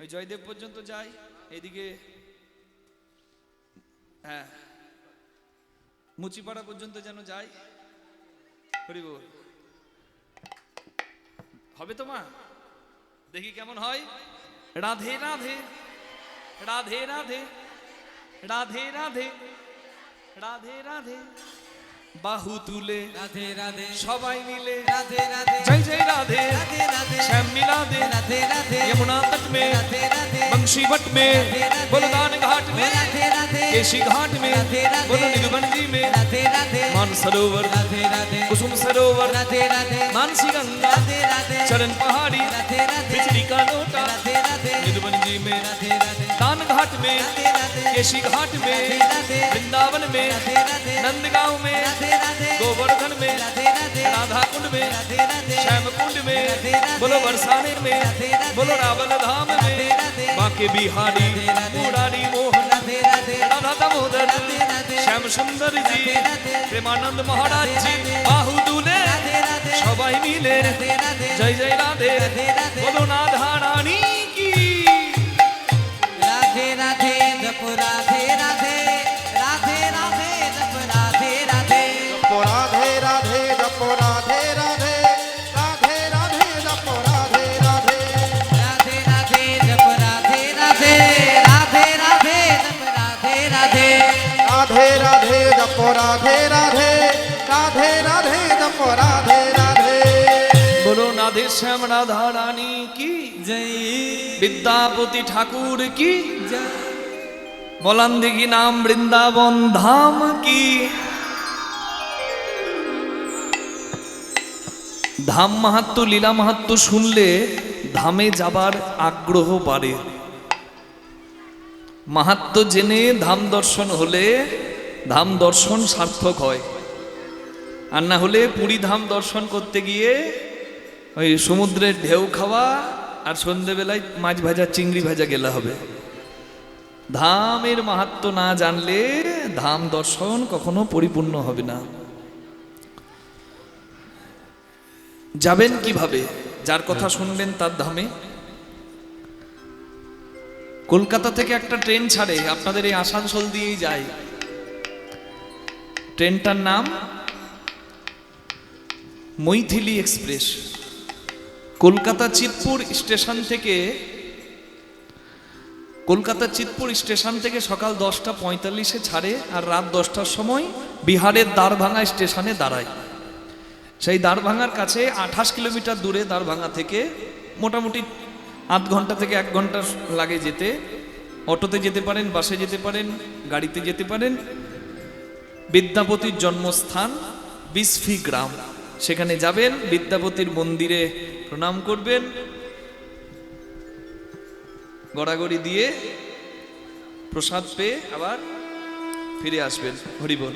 ওই জয়দেব পর্যন্ত যায়, এইদিকে হ্যাঁ মুচিপাড়া পর্যন্ত যেন যায়। হরি বল। হবে তো মা? দেখি কেমন হয়। রাধে রাধে রাধে রাধে রাধে রাধে রাধে রাধে, বাহু তুলে রাধে রাধে সবাই মিলে রাধে রাধে जय जय राधे, রাধে রাধে श्याम मिला दे রাধে রাধে यमुना तट में, রাধে राधे बंशी वट में, बलदान घाट में, राधे राधे केशी घाट में, राधे राधे बोलो निधुवन जी में, राधे राधे मान सरोवर, राधे राधे कुसुम सरोवर, राधे राधे मानसी गंगा, राधे राधे चरण पहाड़ी, राधे राधे बिजली का लोटा, राधे राधे निधुवन जी में, राधे राधे दान घाट में, राधे राधे केशी घाट में, राधे वृंदावन में, राधे राधे नंदगांव में, राधे राधे गोवर्धन में, राधे राधे राधा कुंड में, राधे राधे श्याम कुंड में, राधे राधे बोलो बरसाने में, राधे राधे बोलो रावल धाम राधे में, राधे बाके बिहारी, राधे राधे मुरारी मोहन, राधे राधे राधा दामोदर, राधे राधे श्याम सुंदर जी, राधे राधे प्रेमानंद महाराज जी, राधे राधे बाहु दूले राधे राधे सबाई मिले, राधे राधे जय जय राधे, राधे राधे बोलो नाधा रानी की। राधे राधे जप राधे राधे राधे राधे जप राधे राधे जपो राधे राधे जपो राधे राधे राधे राधे जपो राधे राधे। राधे राधे जप राधे राधे राधे राधे जप राधे राधे राधे राधे जपो राधे राधे राधे राधे जपो राधे राधे। बोलो नाधे श्याम राधा रानी की, जय विद्यापति ठाकुर की, जय बोलन की नाम वृंदावन धाम की। ধাম মাহাত্ম্য লীলা মাহাত্ম্য শুনলে ধামে যাবার আগ্রহ বাড়ে। মাহাত্ম্য জেনে ধাম দর্শন হলে ধাম দর্শন সার্থক হয়, আর না হলে পুরী ধাম দর্শন করতে গিয়ে ওই সমুদ্রের ঢেউ খাওয়া আর সন্ধেবেলায় মাছ ভাজা চিংড়ি ভাজা গেলা হবে। ধামের মাহাত্ম্য না জানলে ধাম দর্শন কখনো পরিপূর্ণ হবে না। যাবেন কিভাবে? যার কথা শুনবেন তার ধামে। কলকাতা থেকে একটা ট্রেন ছাড়ে, আপনাদের এই আসানসোল দিয়েই যায়। ট্রেনটার নাম মৈথিলি এক্সপ্রেস। কলকাতা চিতপুর স্টেশন থেকে সকাল 10:45 ছাড়ে, আর রাত 10টার সময় বিহারের দ্বারভাঙা স্টেশনে দাঁড়ায়। সেই দ্বারভাঙার কাছে 28 কিলোমিটার দূরে দ্বারভাঙা থেকে, মোটামুটি আধ ঘন্টা থেকে 1 ঘন্টা লাগে যেতে। অটোতে যেতে পারেন, বাসে যেতে পারেন, গাড়িতে যেতে পারেন। বিদ্যাপতির জন্মস্থান বিসফি গ্রাম, সেখানে যাবেন, বিদ্যাপতির মন্দিরে প্রণাম করবেন, গড়াগড়ি দিয়ে প্রসাদ পেয়ে আবার ফিরে আসবেন। হরিবল।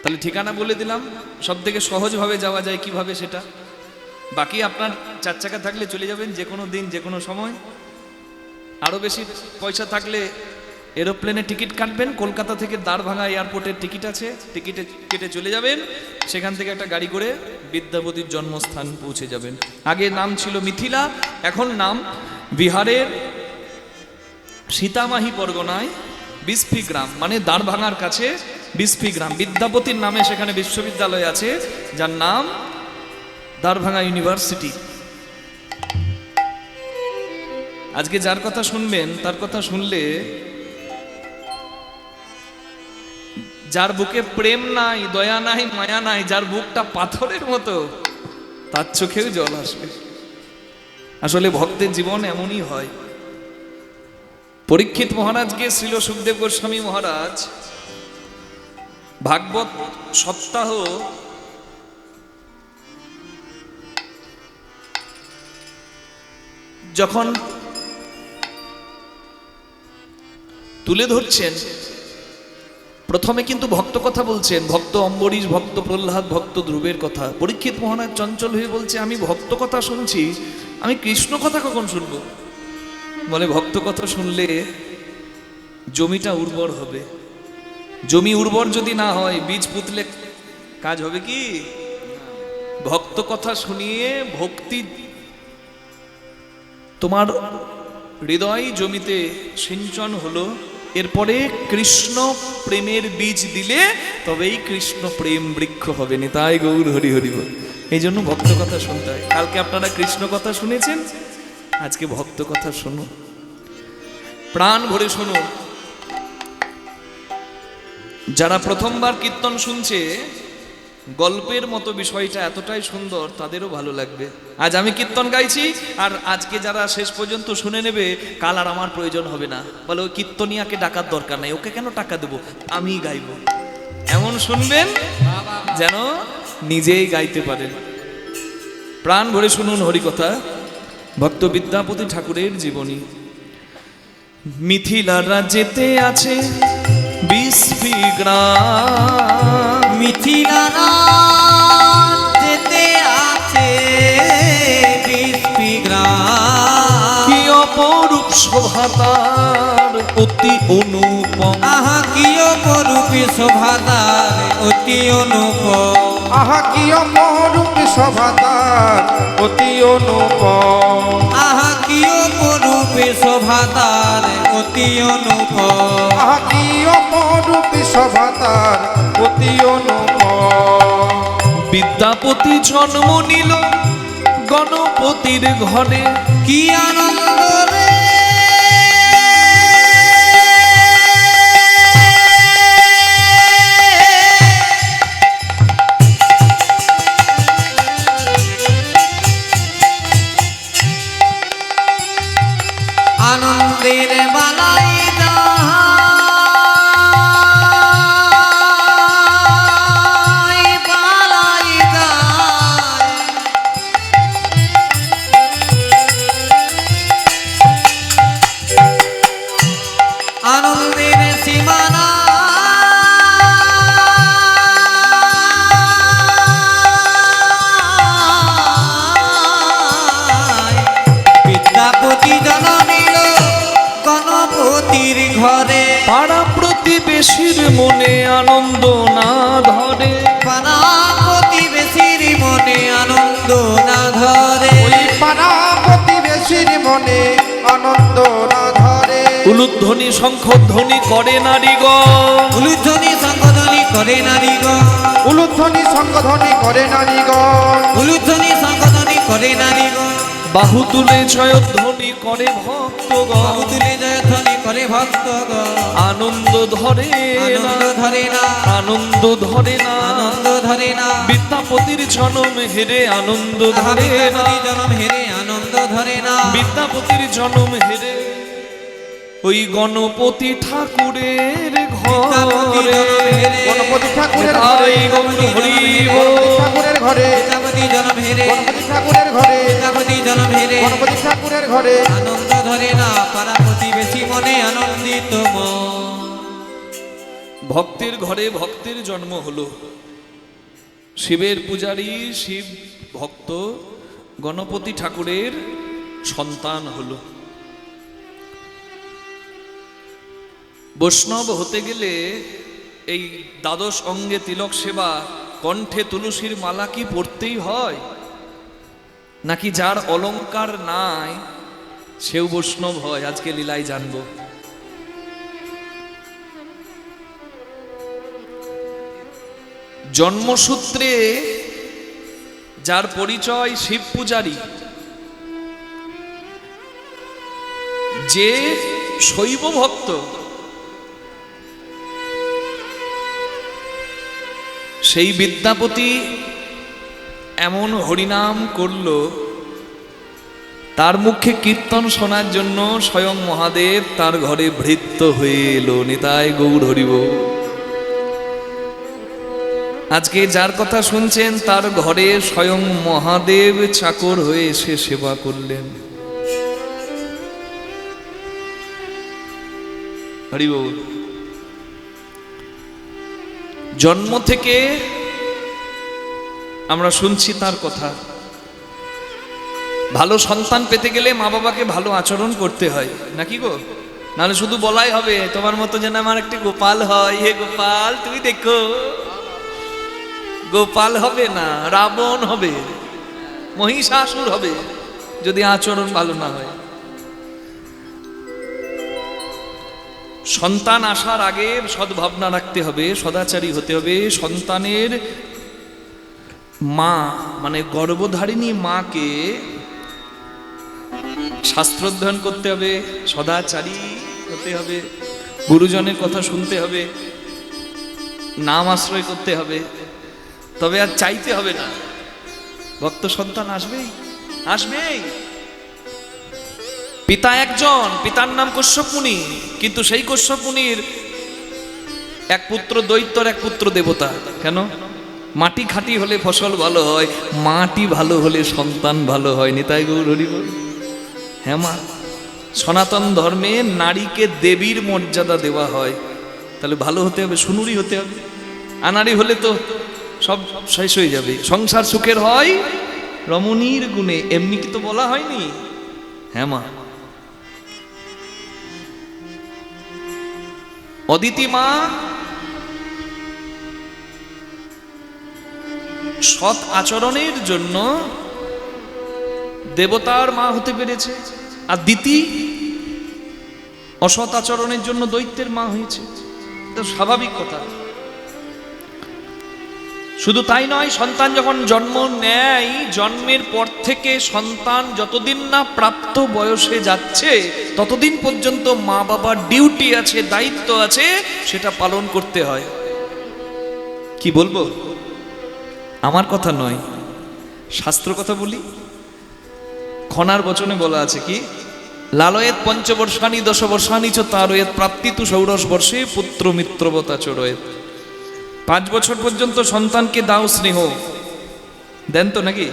তাহলে ঠিকানা বলে দিলাম, সব থেকে সহজভাবে যাওয়া যায় কিভাবে সেটা। বাকি আপনার 4 চাকা থাকলে চলে যাবেন যে কোনো দিন, যে কোনো সময়। আরো বেশি পয়সা থাকলে এরোপ্লেনে টিকিট কাটবেন, কলকাতা থেকে দ্বারভাঙা এয়ারপোর্টের টিকিট আছে, টিকিটে কেটে চলে যাবেন। সেখান থেকে একটা গাড়ি করে বিদ্যাপতির জন্মস্থান পৌঁছে যাবেন। আগে নাম ছিল মিথিলা, এখন নাম বিহারের সীতামাহি পরগনায় বিসফি গ্রাম, মানে দ্বারভাঙার কাছে বিসফি গ্রাম। বিদ্যাপতির নামে সেখানে বিশ্ববিদ্যালয় আছে, যার নাম দ্বারভাঙা ইউনিভার্সিটি। আজকে যার কথা শুনবেন তার কথা শুনলে, যার বুকে প্রেম নাই, দয়া নাই, মায়া নাই, যার বুকটা পাথরের মতো, তার চোখেও জল আসবে। আসলে ভক্তের জীবন এমনই হয়। পরীক্ষিত মহারাজকে শ্রীল সুখদেব গোস্বামী মহারাজ ভাগবত সপ্তাহ যখন তুলে ধরছেন, প্রথমে কিন্তু ভক্ত কথা বলছেন, ভক্ত অম্বরীশ, ভক্ত প্রহ্লাদ, ভক্ত ধ্রুবের কথা। পরীক্ষিত মহারাজ চঞ্চল হয়ে বলছে, আমি ভক্ত কথা শুনছি, আমি কৃষ্ণ কথা কখন শুনবো? বলে, ভক্ত কথা শুনলে জমিটা উর্বর হবে। জমি উর্বর যদি না হয়, বীজ পুতলে কাজ হবে কি? ভক্ত কথা শুনিয়ে ভক্তি তোমার হৃদয় জমিতে সিঞ্চন হলো, এরপরে কৃষ্ণ প্রেমের বীজ দিলে তবেই কৃষ্ণ প্রেম বৃক্ষ হবে। নিতাই গৌর হরি হরি বল। এই জন্য ভক্ত কথা শুনতে হয়। কালকে আপনারা কৃষ্ণ কথা শুনেছেন, আজকে ভক্ত কথা শুনুন, প্রাণ ভরে শুনুন। যারা প্রথমবার কীর্তন শুনছে, গল্পের মতো বিষয়টা এতটাই সুন্দর, তাদেরও ভালো লাগবে। আজ আমি কীর্তন গাইছি, আর আজকে যারা শেষ পর্যন্ত শুনে নেবে, কাল আর আমার প্রয়োজন হবে না। বলে, ওই কীর্তনিয়াকে ডাকার দরকার নাই, ওকে কেন টাকা দেবো, আমি গাইব। এমন শুনবেন যেন নিজেই গাইতে পারেন। প্রাণ ভরে শুনুন হরিকথা, ভক্ত বিদ্যাপতি ঠাকুরের জীবনী। মিথিলা রাজ্যেতে আছে বিসফি গ্রাম, মিথিলা রাজ্যেতে আছে বিসফি গ্রাম। কি অপরূপ শোভা তার, অতি অনুপম। আহা কি অপরূপী শোভা তার, অতি অনুপম। আহা কি অপরূপ শোভা তার, অতি অনুপম। আহা কি অপরূপী শোভা তার, অতি অনুপম। আহা কি অপরূপ শোভা তার, অতি অনুপম। বিদ্যাপতি জন্ম নিল গণপতির ঘরে, কি আনন্দ রে আনন্দের বালাই দাই, বালাই দাই। প্রতিবেশীর মনে আনন্দ না ধরে, পাড়া প্রতিবেশীর মনে আনন্দ না ধরে, ওই পাড়া প্রতিবেশীর মনে আনন্দ না ধরে। উলুধ্বনি শঙ্খধ্বনি করে নারীগণ, উলুধ্বনি সংগঠনী করে নারীগণ, উলুধ্বনি সংগঠনী করে নারীগণ, উলুধ্বনি সংগঠনী করে নারীগণ, বাহু তুলে জয়ধ্বনি করে ভক্তগণ, বাহু তুলে জয়ধ্বনি করে ভক্তগণ। আনন্দ ধরে না, আনন্দ ধরে না, আনন্দ ধরে না, আনন্দ ধরে না, বিদ্যাপতির জনম হেরে আনন্দ ধরে না, বিদ্যাপতি জনম হেরে আনন্দ ধরে না, বিদ্যাপতির জনম হেরে ওই গণপতি ঠাকুরের বিদ্যাপতি ঘরে, জনম হেরে, গণপতি ঠাকুরের ঘরে, তাই গৌর হরি গণপতি ঠাকুরের ঘরে, বিদ্যাপতি জনম হেরে, গণপতি ঠাকুরের ঘরে, বিদ্যাপতি জনম হেরে, গণপতি ঠাকুরের ঘরে। আনন্দ ধরে না, পাড়া প্রতিবেশী মনে আনন্দিত মন। ভক্তের ঘরে ভক্তের জন্ম হলো, শিবের পূজারী শিব ভক্ত গণপতি ঠাকুরের সন্তান হলো। বৈষ্ণব হতে গেলে এই দ্বাদশ অঙ্গে তিলক সেবা, কণ্ঠে তুলসীর মালা কি পড়তেই হয়, নাকি যার অলংকার নাই সেও বৈষ্ণব হয়? আজকে লীলায় জানবো। জন্মসূত্রে যার পরিচয় শিব পূজারী, যে শৈব ভক্ত, সেই বিদ্যাপতি এমন হরিনাম করল, তার মুখে কীর্তন শোনার জন্য স্বয়ং মহাদেব তার ঘরে ভৃত্য হয়ে এলো। নিতাই গৌর হরিব। আজকে যার কথা শুনছেন তার ঘরে স্বয়ং মহাদেব চাকর হয়ে এসে সেবা করলেন। হরি বল। জন্ম থেকে আমরা শুনছি তার কথা। ভালো সন্তান পেতে গেলে মা বাবাকে ভালো আচরণ করতে হয়, নাকি গো? নাহলে শুধু বলাই হবে, তোমার মতো যেন আমার একটি গোপাল হয়, হে গোপাল তুই দেখো। গোপাল হবে না, রাবণ হবে, মহিষাসুর হবে যদি আচরণ ভালো না হয়। সন্তান আসার আগে সদ্ভাবনা রাখতে হবে, সদাচারী হতে হবে। সন্তানের মা মানে গর্ভধারিণী মাকে শাস্ত্রোধ্যয়ন করতে হবে, সদাচারী হতে হবে, গুরুজনের কথা শুনতে হবে, নাম আশ্রয় করতে হবে। তবে আর চাইতে হবে না, ভক্ত সন্তান আসবেই আসবেই। পিতা একজন, পিতার নাম কশ্যপ মুনি, কিন্তু সেই কশ্যপ মুনির এক পুত্র দৈত্যর, এক পুত্র দেবতা। কেন? মাটি খাঁটি হলে ফসল ভালো হয়, মাটি ভালো হলে সন্তান ভালো হয়। নিতাই গৌর হরি বল। হ্যাঁ মা, সনাতন ধর্মে নারীকে দেবীর মর্যাদা দেওয়া হয়, তাহলে ভালো হতে হবে, সুনুরি হতে হবে। আনারি হলে তো সব শেষ হয়ে যাবে। সংসার সুখের হয় রমণীর গুণে, এমনি কি তো বলা হয়নি? হ্যাঁ মা। অদিতি মা সৎ আচরণের জন্য দেবতার মা হতে পেরেছে, আর দিতি অসৎ আচরণের জন্য দৈত্যের মা হয়েছে। তো স্বাভাবিক কথা। শুধু তাই নয়, সন্তান যখন জন্ম নেয়, জন্মের পর থেকে সন্তান যতদিন না প্রাপ্ত বয়সে যাচ্ছে ততদিন পর্যন্ত মা বাবার ডিউটি আছে, দায়িত্ব আছে, সেটা পালন করতে হয়। কি বলবো? আমার কথা নয়, শাস্ত্র কথা বলি। খনার বচনে বলা আছে কি, লালয়েত পঞ্চবর্ষানি দশবর্ষানি চ তারয়েত প্রাপ্তি তু ষোড়শ বর্ষে পুত্র মিত্রবতা চরয়েত। 5 বছর পর্যন্ত সন্তানকে দাও স্নেহ, দেন তো নাকি?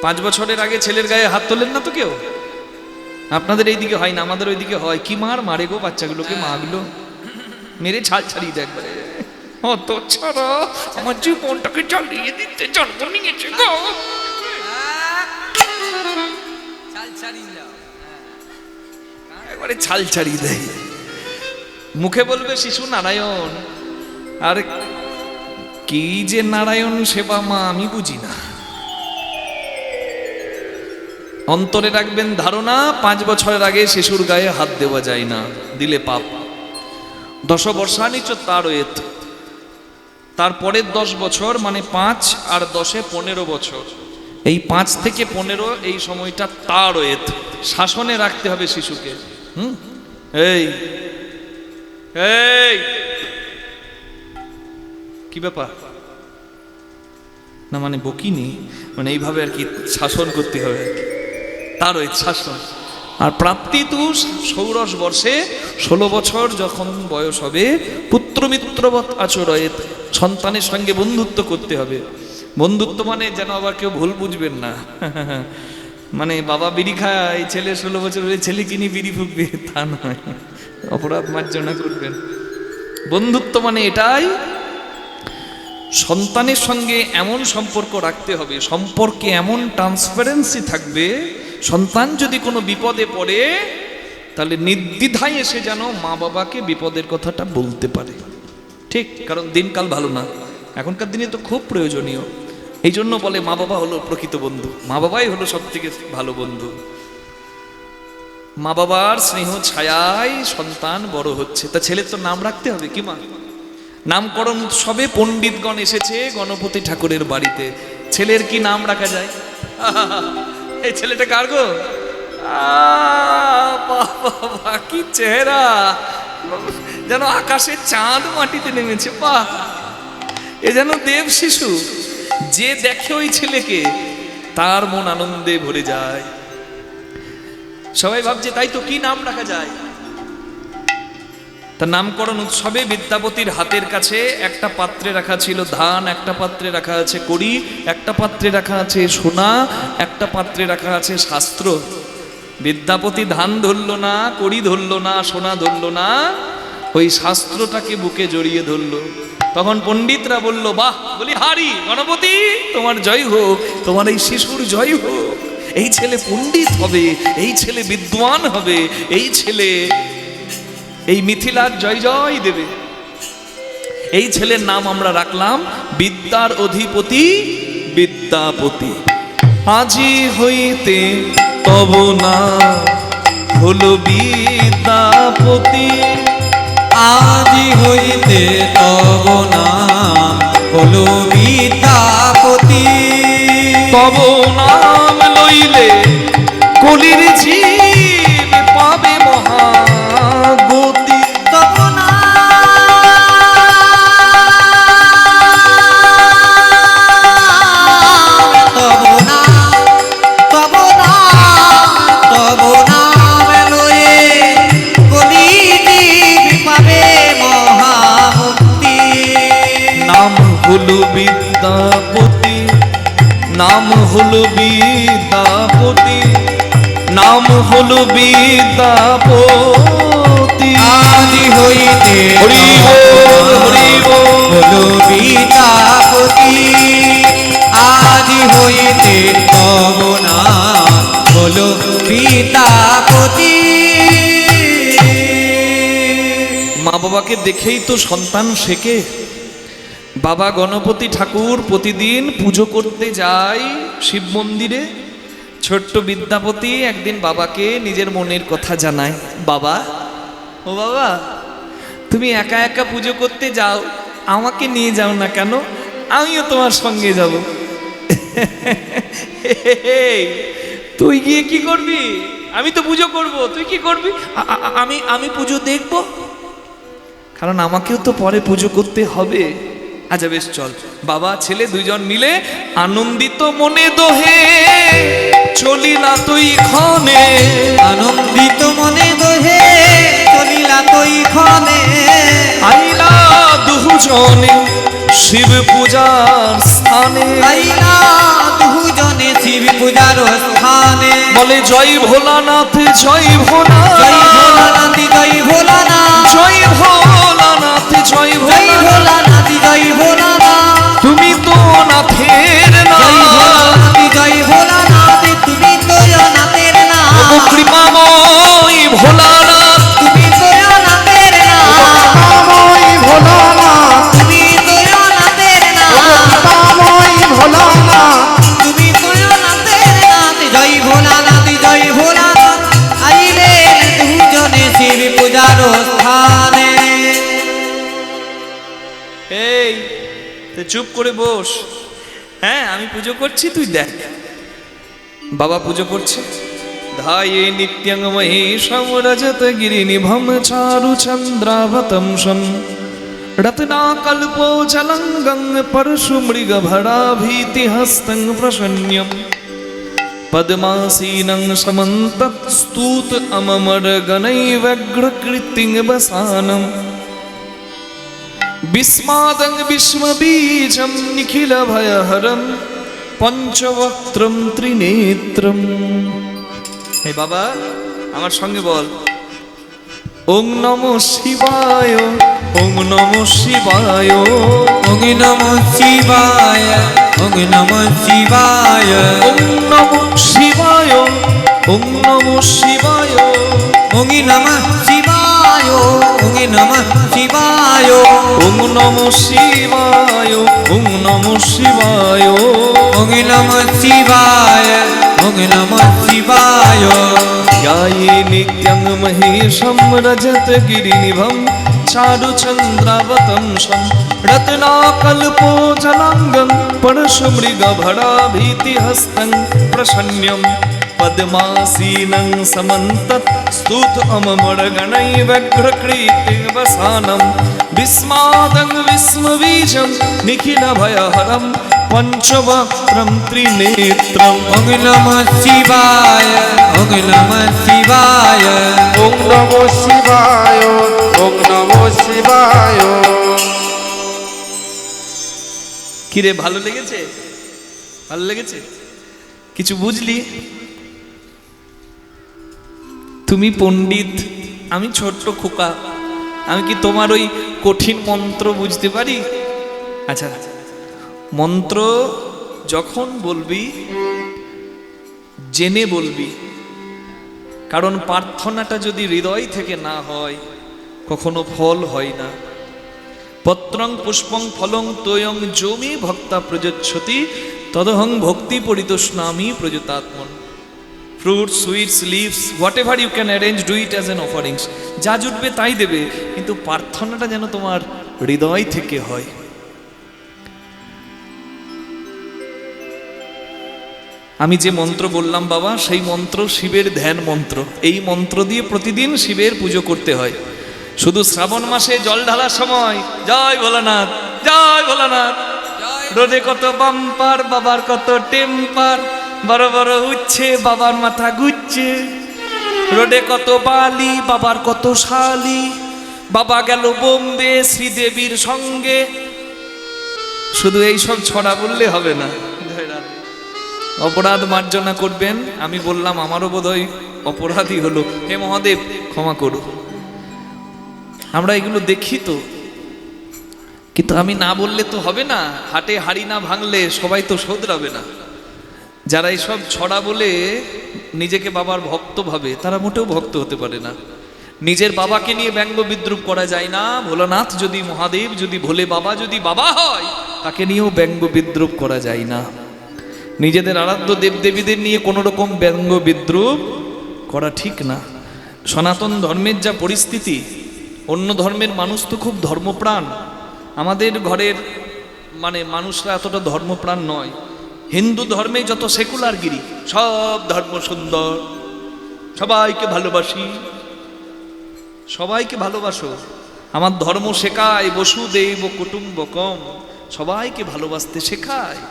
5 বছরের আগে ছেলের গায়ে হাত তোলেন না তো কেউ? আপনাদের এইদিকে হয় না, আমাদের ওইদিকে হয়। কি মার মারে গো বাচ্চাগুলোকে, মাগুলো মেরে ছাল ছাড়িয়ে দেয় একবারে। অত ছাড়া আমার জীবনটাকে জ্বালিয়ে দিতে জন্ম নিয়েছে গো। একবারে ছাল ছাড়িয়ে দেয়। মুখে বলবে শিশু নারায়ণ, আর কি যে নারায়ণ সেবা মা আমি বুঝি না। অন্তরে রাখবেন ধারণা 5 বছরের আগে শিশুর গায়ে হাত দেওয়া যায় না, দিলে পাপ। 10 বর্ষানি চ তারয়েত, তারপরের 10 বছর মানে 5 আর 10-এ 15 বছর, এই 5 থেকে 15 এই সময়টা তারয়েত, শাসনে রাখতে হবে শিশুকে। এই এই কি ব্যাপার না, মানে বকিনি, মানে এইভাবে আর কি শাসন করতে হবে আর কি, তারয়েত শাসন। আর প্রাপ্তি তু ষোড়শ বর্ষে 16 বছর যখন বয়স হবে, পুত্র মিত্রবৎ আচরয়েত, সন্তানের সঙ্গে বন্ধুত্ব করতে হবে। বন্ধুত্ব মানে যেন আবার কেউ ভুল বুঝবেন না, মানে বাবা বিড়ি খায়, ছেলে 16 বছর হলে ছেলে কিনি বিড়ি ফুকবে, তা নয়, অপরাধ মার্জনা করবেন। বন্ধুত্ব মানে এটাই, সন্তানের সঙ্গে এমন সম্পর্ক রাখতে হবে, সম্পর্কে এমন ট্রান্সপারেন্সি থাকবে, সন্তান যদি কোনো বিপদে পড়ে তাহলে নির্দ্বিধায় এসে যেন মা বাবাকে বিপদের কথাটা বলতে পারে। ঠিক, কারণ দিনকাল ভালো না, এখনকার দিনে তো খুব প্রয়োজনীয়। এই জন্য বলে মা বাবা হলো প্রকৃত বন্ধু, মা বাবাই হলো সব থেকে ভালো বন্ধু। মা বাবার স্নেহ ছায়ায় সন্তান বড় হচ্ছে। তা ছেলের তো নাম রাখতে হবে কি মা? নামকরণ উৎসবে পণ্ডিতগণ এসেছে গণপতি ঠাকুরের বাড়িতে। ছেলের কি নাম রাখা যায়? এই ছেলেটা কার গো? বাবা কি চেহারা, যেন আকাশের চাঁদ মাটিতে নেমেছে। বাহ, এ যেন দেব শিশু। যে দেখে ওই ছেলেকে তার মন আনন্দে ভরে যায়। সবাই ভাবছে তাই তো, কি নাম রাখা যায়? তার নামকরণ উৎসবে বিদ্যাপতির হাতের কাছে একটা পাত্রে রাখা ছিল ধান, একটা পাত্রে রাখা আছে কড়ি, একটা পাত্রে রাখা আছে সোনা, একটা পাত্রে রাখা আছে শাস্ত্র। বিদ্যাপতি ধান ধরল না, কড়ি ধরল না, সোনা ধরল না, ওই শাস্ত্রটাকে বুকে জড়িয়ে ধরল। তখন পণ্ডিতরা বলল, বাহ, বলি হারি গণপতি, তোমার জয় হোক, তোমার এই শিশুর জয় হোক। এই ছেলে পণ্ডিত হবে, এই ছেলে বিদ্বান হবে, এই ছেলে এই মিথিলার জয় জয় দেবে। এই ছেলের নাম আমরা রাখলাম বিদ্যার অধিপতি বিদ্যাপতি। আজি হইতে তব না হলো বিদ্যাপতি, আজি হইতে তব নাম হলো বিদ্যাপতি। তব নাম লইলে কলির জীব পাবে মহাগতি। তব নাম, তব নাম, তব নাম, তব নাম লয়ে কলিজীব পাবে মহামুক্তি। নাম হলো বিদ্যাপতি, নাম হলো বিদ্যাপতি, নাম হলো বিদ্যাপতি। আজি হইতে হরি বল, হরি বল। হলো বিদ্যাপতি, আজি হইতে তব নাম হলো বিদ্যাপতি। মা বাবাকে দেখেই তো সন্তান শেখে। বাবা গণপতি ঠাকুর প্রতিদিন পুজো করতে যায় শিব মন্দিরে। ছোট্ট বিদ্যাপতি একদিন বাবাকে নিজের মনের কথা জানায়, বাবা, ও বাবা, তুমি একা একা পুজো করতে যাও, আমাকে নিয়ে যাও না কেন? আমিও তোমার সঙ্গে যাব। তুই গিয়ে কি করবি? আমি তো পুজো করব, তুই কি করবি? আমি পুজো দেখব, কারণ আমাকেও তো পরে পুজো করতে হবে। আচ্ছা বেশ, চল। বাবা ছেলে দুইজন মিলে আনন্দিত মনে দোহে চলিলা তুই ক্ষণে, আনন্দিত মনে দোহে চলিলা তুই ক্ষণে। আইলা দুজনে শিব পূজার স্থানে, আইলা দুজনে শিব পূজার স্থানে। বলে জয় ভোলানাথ, জয় জয় ভোলানাথ, ভোলানাথ, জয় ভোলানাথ, জয় ভোলানাথ, জয় জয় ভোলানাথ, ভোলানাথ, জয় ভোলানাথ। তুমি তো নাথের জয় নাম, ভোলানাথ, জয় ভোলানাথ, তুমি তো নাথের নাম। কৃপাময় ভোলানাথ, তুমি তো নাথের নাম। এই তুই চুপ করে বস। হ্যাঁ আমি পুজো করছি, তুই দেখ। বাবা পুজো করছে। ধায়ে নিত্যং মহেশম রজত গিরিনিভম চারু চন্দ্রাভতংশম রত্নাকল্পো চলঙ্গং পরশু মৃগ ভরাভীতি হস্তং প্রসন্ন্যম পদ্মাসীনং সমন্তৎ স্তূত অমমর গণৈव्यग्रकृतिं वसानं বিস্মাদং বিশ্ববীজং নিখিল ভয়হরম পঞ্চবক্ত্রম ত্রিনেত্রম। হে বাবা আমার সঙ্গে বল, ওং নমঃ শিবায়, ওং নমঃ শিবায়, ওং নমঃ শিবায়, ওং নমঃ শিবায়, ওং নমঃ শিবায়, ওং নমঃ শিবায়, ওং নমঃ শিবায়, ওং নমঃ শিবায়, ওং নমঃ শিবায়, ওং নমঃ শিবায়, ওং নমঃ শিবায়, ওং নমঃ শিবায়। ध्याये नित्यं महेशं रजत गिरिनिभं चारु चन्द्रावतंशं रत्नाकल्पो जलाङ्गं परशुमृगभराभीतिहस्तं प्रसन्न्यं पद्मासीनं समन्तत् स्तुत अममरगणैव्यग्रकृतिं वसानं विस्मादं विस्मबीजं निखिलभयहरं पंचवक्त्रं त्रिनेत्रम्। ওং নমঃ শিবায়, ওং নমঃ শিবায়, ওং নমঃ শিবায়, ওং নমঃ শিবায়। কিরে ভালো লেগেছে? ভালো লেগেছে? কিছু বুঝলি? তুমি পণ্ডিত, আমি ছোট্ট খোকা, আমি কি তোমার ওই কঠিন মন্ত্র বুঝতে পারি? আচ্ছা, মন্ত্র যখন বলবি জেনে বলবি, কারণ প্রার্থনাটা যদি হৃদয় থেকে না হয় কখনো ফল হয় না। পত্রং পুষ্পং ফলং তোয়ং যোমে ভক্তা প্রযচ্ছতি তদহং ভক্তি পরিতোষ্ণামি প্রযতাত্মন। Fruits, sweets, leaves, whatever you can arrange, do it as an offerings. যা জুটবে তাই দেবে, কিন্তু প্রার্থনাটা যেন তোমার হৃদয় থেকে হয়। আমি যে মন্ত্র বললাম বাবা, সেই মন্ত্র শিবের ধ্যান মন্ত্র। এই মন্ত্র দিয়ে প্রতিদিন শিবের পুজো করতে হয়। শুধু শ্রাবণ মাসে জল ঢালার সময় জয় ভোলানাথ, জয় ভোলানাথ, রোদে কত বাম্পার, বাবার কত টেম্পার, বড় বড় উচ্ছে, বাবার মাথা ঘুরছে, রোডে কত বালি, বাবার কত শালি, বাবা গেল বোম্বে শ্রীদেবীর সঙ্গে। শুধু এই সব ছড়া বললে হবে না। অপরাধ মার্জনা করবেন। আমি বললাম আমারও বোধহয় অপরাধী হলো, হে মহাদেব ক্ষমা করো। আমরা এগুলো দেখি তো, কিন্তু আমি না বললে তো হবে না। হাটে হাড়ি না ভাঙলে সবাই তো শোধরাবে না। যারা এইসব ছড়া বলে নিজেকে বাবার ভক্ত ভাবে, তারা মোটেও ভক্ত হতে পারে না। নিজের বাবাকে নিয়ে ব্যঙ্গ বিদ্রুপ করা যায় না। ভোলানাথ যদি, মহাদেব যদি, ভোলে বাবা যদি বাবা হয়, তাকে নিয়েও ব্যঙ্গ বিদ্রুপ করা যায় না। নিজেদের আরাধ্য দেবদেবীদের নিয়ে কোনো রকম ব্যঙ্গ বিদ্রুপ করা ঠিক না। সনাতন ধর্মের যা পরিস্থিতি, অন্য ধর্মের মানুষ তো খুব ধর্মপ্রাণ, আমাদের ঘরের মানুষরা এতটা ধর্মপ্রাণ নয়। হিন্দু ধর্মে যত সেকুলারগিরি, সব ধর্ম সুন্দর, সবাইকে ভালোবাসি, সবাইকে ভালোবাসো। আমার ধর্ম শেখায় বসুদেব কুটুম্বকম, সবাইকে ভালোবাসতে শেখায়।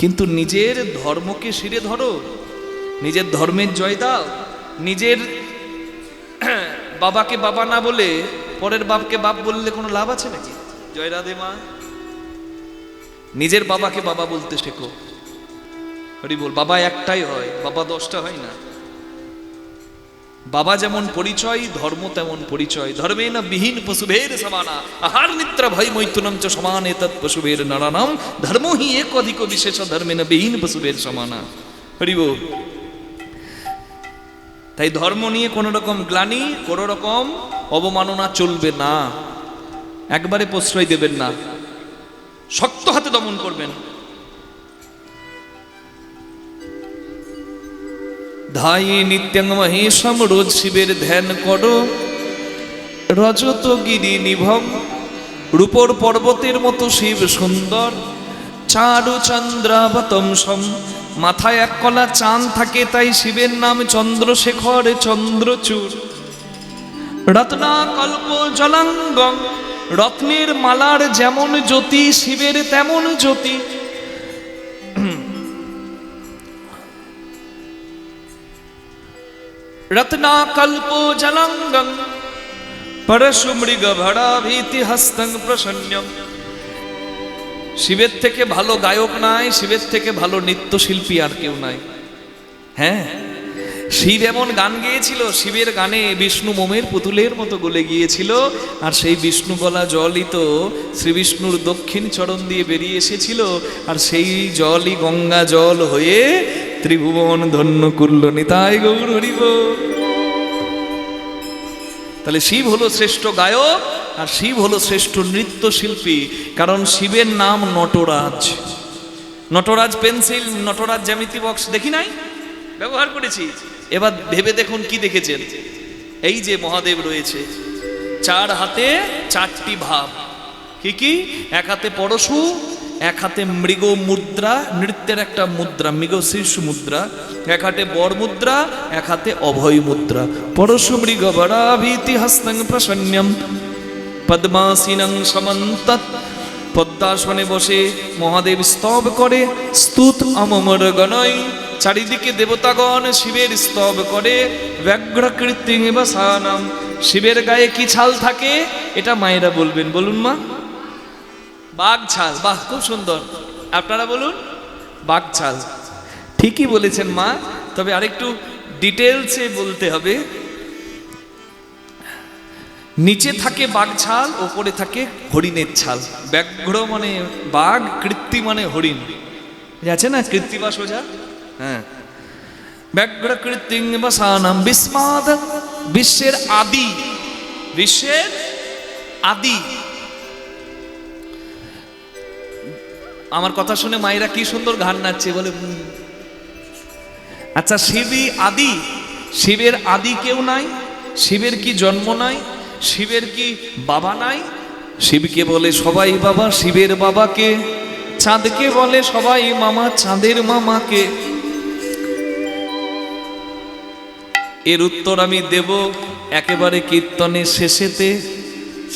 কিন্তু নিজের ধর্মকে শিরে ধরো, নিজের ধর্মের জয় দাও। নিজের বাবাকে বাবা না বলে পরের বাপকে বাপ বললে কোনো লাভ আছে নাকি? জয় রাধে মা। নিজের বাবাকে বাবা বলতে শেখো। হরি বল। বাবা একটাই হয়, বাবা 10টা হয় না। বাবা যেমন পরিচয়, ধর্ম তেমন পরিচয়। ধর্মে না বিহীন পশুভের সমানা, আহার নিদ্রা ভয় মৈথুনম চ সমান এতৎ পশুভের নারানাম, ধর্ম হি এক অধিক বিশেষ ধর্মে না বিহীন পশুভের সমানা। হরি বল। তাই ধর্ম নিয়ে কোনো রকম গ্লানি, কোনো রকম অবমাননা চলবে না। একবারে প্রশ্রয় দেবেন না, শক্ত হাতে দমন করবেন। ধায়ে নিত্যং মহেশম, রোজ শিবের ধ্যান করো। রজত গিরি নিভম রূপর পর্বতের মতো শিব সুন্দর, চারু চন্দ্রাবতংসম, মাথায় এক কলা চাঁদ থাকে, তাই শিবের নাম চন্দ্রশেখর চন্দ্রচূড়। রত্নাকল্প জলাঙ্গম, রত্নের মালার যেমন জ্যোতি শিবের তেমন জ্যোতি। রত্নাকল্প জলাঙ্গম পরশু মৃগ ভরা ভীতি হস্তং প্রসন্নম। শিবের থেকে ভালো গায়ক নাই, শিবের থেকে ভালো নৃত্যশিল্পী আর কেউ নাই। হ্যাঁ, শিব এমন গান গেয়েছিল, শিবের গানে বিষ্ণু মোমের পুতুলের মতো গলে গিয়েছিল, আর সেই বিষ্ণু গলা জলই তো শ্রী বিষ্ণুর দক্ষিণ চরণ দিয়ে বেরিয়ে এসেছিল, আর সেই জলই গঙ্গা জল হয়ে ত্রিভুবন ধন্য করল। নিতাই গৌর হরি বল। তাহলে শিব হলো শ্রেষ্ঠ গায়ক আর শিব হলো শ্রেষ্ঠ নৃত্যশিল্পী, কারণ শিবের নাম নটরাজ। নটরাজ পেন্সিল, নটরাজ জ্যামিতি বক্স দেখি নাই, ব্যবহার করেছি। এবার ভেবে দেখুন কি দেখেছেন। এই যে মহাদেব রয়েছে, চার হাতে চারটি ভাব। কি কি? এক হাতে পরশু, এক হাতে মৃগ মুদ্রা, নৃত্যের একটা মুদ্রা, মৃগ শীর্ষ মুদ্রা, এক হাতে বর মুদ্রা, এক হাতে অভয় মুদ্রা। পরশু মৃগ বরাভীতি হস্তং প্রসন্নম পদ্মাসীনং সমন্তত। পদ্মাসনে বসে মহাদেব স্তব করে, স্তুত অমর গণয়। চারিদিকে দেবতাগণ শিবের স্তব করে। ব্যাঘ্র কৃত্রিম বসানম, শিবের গায়ে কি ছাল থাকে এটা মায়েরা বলবেন, বলুন মা। বাঘ ছাল। বাহ, খুব সুন্দর। আপনারা বলুন বাঘ ছাল। ঠিকই বলেছেন মা, তবে আরেকটু ডিটেলসে বলতে হবে। নিচে থাকে বাঘ ছাল, ওপরে থাকে হরিণের ছাল। ব্যাঘ্র মানে বাঘ, কৃত্তি মানে হরিণ। আছে না কৃত্তিবা সোজা? হ্যাঁ, ব্যাঘ্র কৃত্রিম বসানম বিস্মাদ, বিশ্বের আদি, বিশ্বের আদি। আমার কথা শুনে মায়েরা কি সুন্দর গান নাচছে, বলে আচ্ছা শিবই আদি? শিবের আদি কেউ নাই? শিবের কি জন্ম নাই? শিবের কি বাবা নাই? শিবকে বলে সবাই বাবা, শিবের বাবাকে। চাঁদকে বলে সবাই মামা, চাঁদের মামাকে। এর উত্তর আমি দেব একেবারে কীর্তনের শেষেতে।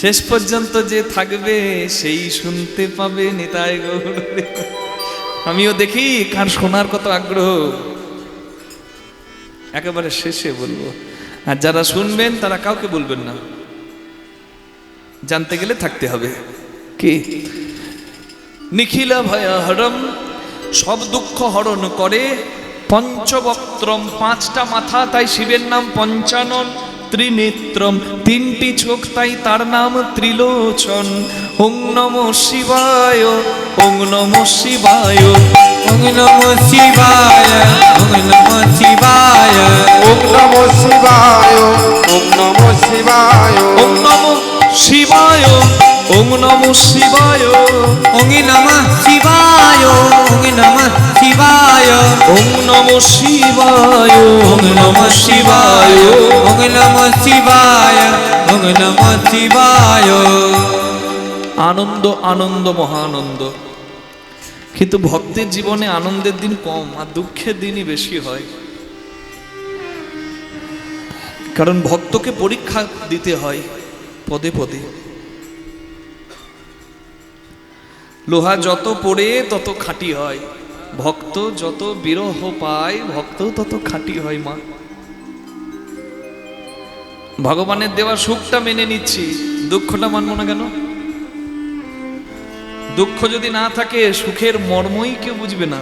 শেষ পর্যন্ত যে থাকবে সেই শুনতে পাবে। নিতাই গৌর। আমিও দেখি কার শোনার কত আগ্রহ, একেবারে শেষে বলবো। আর যারা শুনবেন তারা কাউকে বলবেন না, জানতে গেলে থাকতে হবে। কি? নিখিলা ভয়হরম, সব দুঃখ হরণ করে। পঞ্চবক্ত্রম, পাঁচটা মাথা, তাই শিবের নাম পঞ্চানন। ত্রিনেত্রম, তিনটি চোখ, তাই তার নাম ত্রিলোচন। ওং নমঃ শিবায়, ওং নমঃ শিবায়, ওং নমঃ শিবায়, ওং নমঃ শিবায়, ওম নমঃ শিবায়, ওম নমঃ শিবায়, ওং নমঃ শিবায়, ওং নমঃ শিবায়, ওং নমঃ শিবায়, ওং নমঃ শিবায়, ওং নমঃ শিবায়, ওং নমঃ শিবায়। ওং নমঃ শিবায়, ওং নমঃ শিবায়। আনন্দ, আনন্দ, মহানন্দ। কিন্তু ভক্তের জীবনে আনন্দের দিন কম আর দুঃখের দিনই বেশি হয়। কারণ ভক্তকে পরীক্ষা দিতে হয় পদে পদে। লোহা যত পড়ে তত খাঁটি হয়, ভক্ত যত বিরহ পায় ভক্ত তত খাঁটি হয়। মা, ভগবানের দেওয়া সুখটা মেনে নিচ্ছি, দুঃখটা মানবো না কেন? দুঃখ যদি না থাকে সুখের মর্মই কেউ বুঝবে না।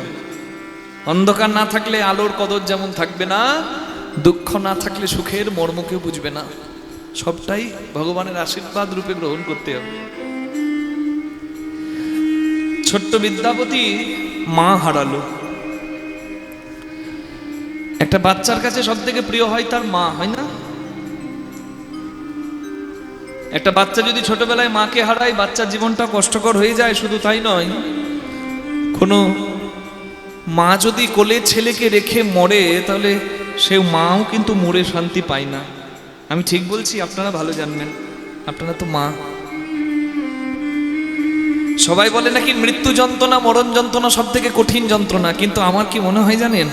অন্ধকার না থাকলে আলোর কদর যেমন থাকবে না, দুঃখ না থাকলে সুখের মর্ম কেউ বুঝবে না। সবটাই ভগবানের আশীর্বাদ রূপে গ্রহণ করতে হবে। ছোট্ট বিদ্যাপতি মা হারালো। একটা বাচ্চার কাছে সব থেকে প্রিয় হয় তার মা, হয় না? একটা বাচ্চা যদি ছোটবেলায় মাকে হারায়, বাচ্চার জীবনটা কষ্টকর হয়ে যায়। শুধু তাই নয়, কোনো মা যদি কোলে ছেলেকে রেখে মরে, তাহলে সে মাও কিন্তু মরে শান্তি পায় না। আমি ঠিক বলছি? আপনারা ভালো জানবেন, আপনারা তো মা। সবাই বলে নাকি মৃত্যু যন্ত্রণা, মরণ যন্ত্রণা সব থেকে কঠিন যন্ত্রণা, কিন্তু আমার কি মনে হয় জানেন,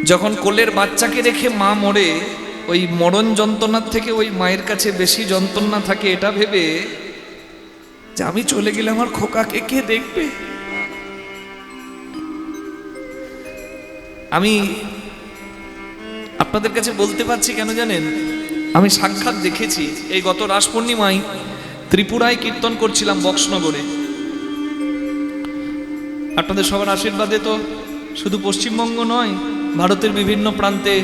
যখন কোলের বাচ্চাকে রেখে মা মরে, ওই মরণ যন্ত্রণার থেকে ওই মায়ের কাছে বেশি যন্ত্রণা থাকে এটা ভেবে যে আমি চলে গেলে আমার খোকাকে কে দেখবে। আমি আপনাদের কাছে বলতে পারছি কেন জানেন, আমি সাক্ষাৎ দেখেছি। এই গত রাস পূর্ণিমায় ত্রিপুরায় কীর্তন করছিলাম বক্সনগরে। আপনাদের সবার আশীর্বাদে তো শুধু পশ্চিমবঙ্গ নয়, ভারতের বিভিন্ন প্রান্তে,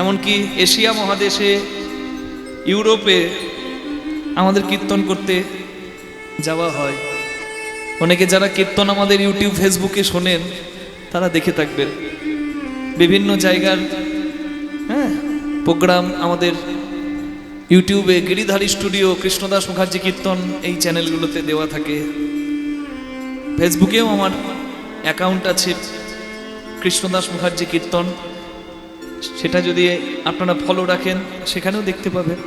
এমনকি এশিয়া মহাদেশে, ইউরোপে আমাদের কীর্তন করতে যাওয়া হয়। অনেকে যারা কীর্তন আমাদের ইউটিউব ফেসবুকে শোনেন তারা দেখে থাকবেন। বিভিন্ন জায়গার প্রোগ্রাম আমাদের ইউটিউবে, গিরিধারী স্টুডিও, কৃষ্ণদাস মুখার্জি কীর্তন, এই চ্যানেলগুলোতে দেওয়া থাকে। ফেসবুকেও আমার অ্যাকাউন্ট আছে কৃষ্ণদাস মুখার্জি কীর্তন, সেটা যদি আপনারা ফলো রাখেন সেখানেও দেখতে পাবেন।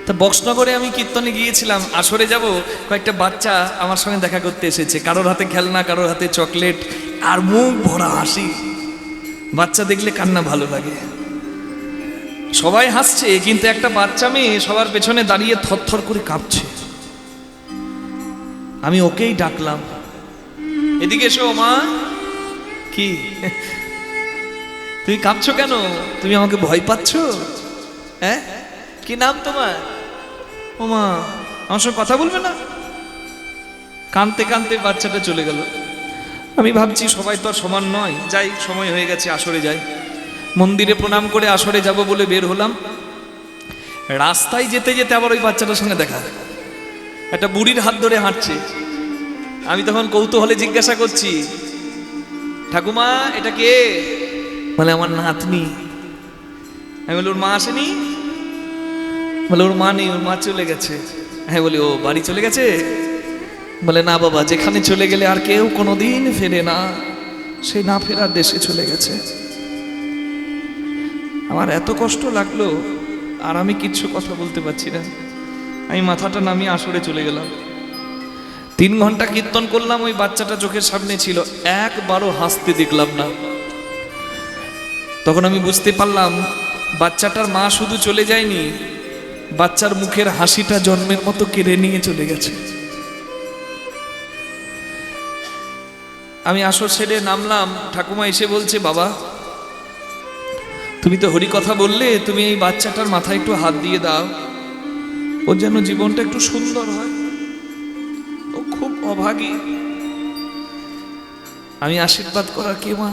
তা বক্সনগরে আমি কীর্তনে গিয়েছিলাম, আসরে যাব, কয়েকটা বাচ্চা আমার সঙ্গে দেখা করতে এসেছে, কারোর হাতে খেলনা, কারোর হাতে চকলেট, আর মুখ ভরা হাসি। বাচ্চা দেখলে কান্না ভালো লাগে। সবাই হাসছে, কিন্তু একটা বাচ্চা মেয়ে সবার পেছনে দাঁড়িয়ে থরথর করে কাঁপছে। আমি ওকেই ডাকলাম, এদিকে এসো মা। কি তুমি কাঁপছো কেন? তুমি আমাকে ভয় পাচ্ছ? হ্যাঁ, কি নাম তোমার? ও মা, আমার সঙ্গে কথা বলবে না? কাঁদতে কাঁদতে বাচ্চাটা চলে গেল। আমি ভাবছি সবাই তো আর সমান নয়, যাই, সময় হয়ে গেছে, আসরে যাই। মন্দিরে প্রণাম করে আসরে যাব বলে বের হলাম। রাস্তায় যেতে যেতে আবার ওই বাচ্চাটার সঙ্গে দেখা, একটা বুড়ির হাত ধরে হাঁটছে। আমি তখন কৌতূহলে জিজ্ঞাসা করছি, ঠাকুমা এটা কে? বলে আমার নাতনি। আমি বলি ওর মা আসেনি? বলে ওর মা নেই, ওর মা চলে গেছে। হ্যাঁ, বলি ও বাড়ি চলে গেছে? বলে না বাবা, যেখানে চলে গেলে আর কেউ কোনোদিন ফেরে না, সেই না ফেরার দেশে চলে গেছে। আমার এত কষ্ট লাগলো, আর আমি কিচ্ছু কথা বলতে পারছি না। আমি মাথাটা নামিয়ে আসরে চলে গেলাম। 3 ঘন্টা কীর্তন করলাম, ওই বাচ্চাটা চোখের সামনে ছিল, একবারও হাসতে দেখলাম না। তখন আমি বুঝতে পারলাম বাচ্চাটার মা শুধু চলে যায়নি, বাচ্চার মুখের হাসিটা জন্মের মতো কেড়ে নিয়ে চলে গেছে। আমি আসর ছেড়ে নামলাম, ঠাকুমা এসে বলছে, বাবা তুমি তো হরি কথা বললে, তুমি এই বাচ্চাটার মাথায় একটু হাত দিয়ে দাও, ওর যেন জীবনটা একটু সুন্দর হয়, ও খুব অভাগী। আমি আশীর্বাদ করার কে মা?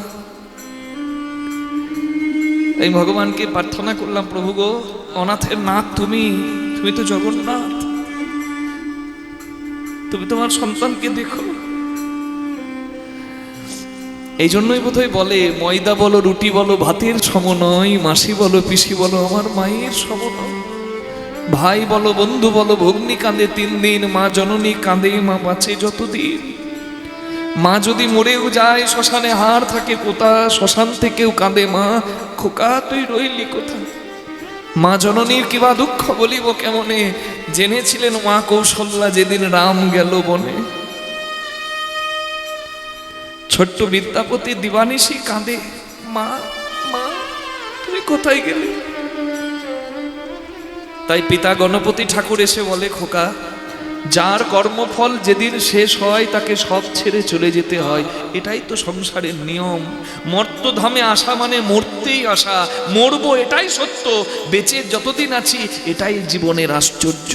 এই ভগবানকে প্রার্থনা করলাম, প্রভু গো, অনাথের নাথ তুমি, তুমি তো জগন্নাথ, তুমি তোমার সন্তানকে দেখো। এই জন্যই বোধহয় বলে, ময়দা বলো, রুটি বলো, ভাতের সম নয়, মাসি বলো, পিসি বলো, আমার মায়ের সম নয়। ভাই বলো, বন্ধু বলো, ভগ্নী কাঁদে 3 দিন, মা জননী কাঁদে, মা বাঁচে যতদিন। মা যদি মরেও যায়, শ্মশানে হাড় থাকে কোথা, শ্মশান থেকেও কাঁদে মা, খোকা তুই রইলি কোথা। মা জননীর কিবা দুঃখ বলিব কেমনে, জেনেছিলেন মা কৌশল্যা যেদিন রাম গেল বনে। ছোট্ট বিদ্যাপতি দিবানিশি কাঁদে, মা মা তুমি কোথায় গেলে। তাই পিতা গণপতি ঠাকুর এসে বলে, খোকা, যার কর্মফল যেদিন শেষ হয় তাকে সব ছেড়ে চলে যেতে হয়, এটাই তো সংসারের নিয়ম। মর্তধামে আসা মানে মরতেই আসা, মরবো এটাই সত্য, বেঁচে যতদিন আছি এটাই জীবনের আশ্চর্য।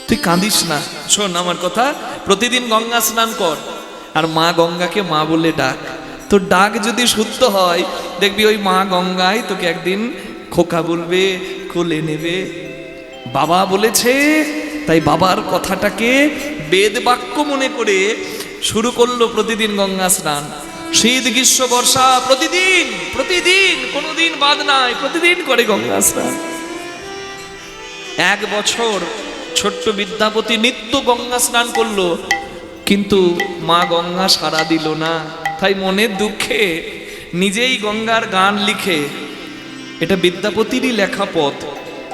তুই কাঁদিস না, শোন আমার কথা, প্রতিদিন গঙ্গা স্নান কর, আর মা গঙ্গাকে মা বলে ডাক। তো ডাক যদি শুদ্ধ হয়, দেখবি ওই মা গঙ্গায় তোকে একদিন খোকা বলবে, কোলে নেবে। বাবা বলেছে, তাই বাবার কথাটাকে বেদ বাক্য মনে করে শুরু করলো প্রতিদিন গঙ্গা স্নান। শীত গ্রীষ্ম বর্ষা প্রতিদিন প্রতিদিন, কোনোদিন বাদ নাই, প্রতিদিন করে গঙ্গা স্নান। 1 বছর ছোট্ট বিদ্যাপতি নিত্য গঙ্গা স্নান করলো, কিন্তু মা গঙ্গা সাড়া দিল না। তাই মনের দুঃখে নিজেই গঙ্গার গান লিখে এটা বিদ্যাপতিরই লেখা পথ।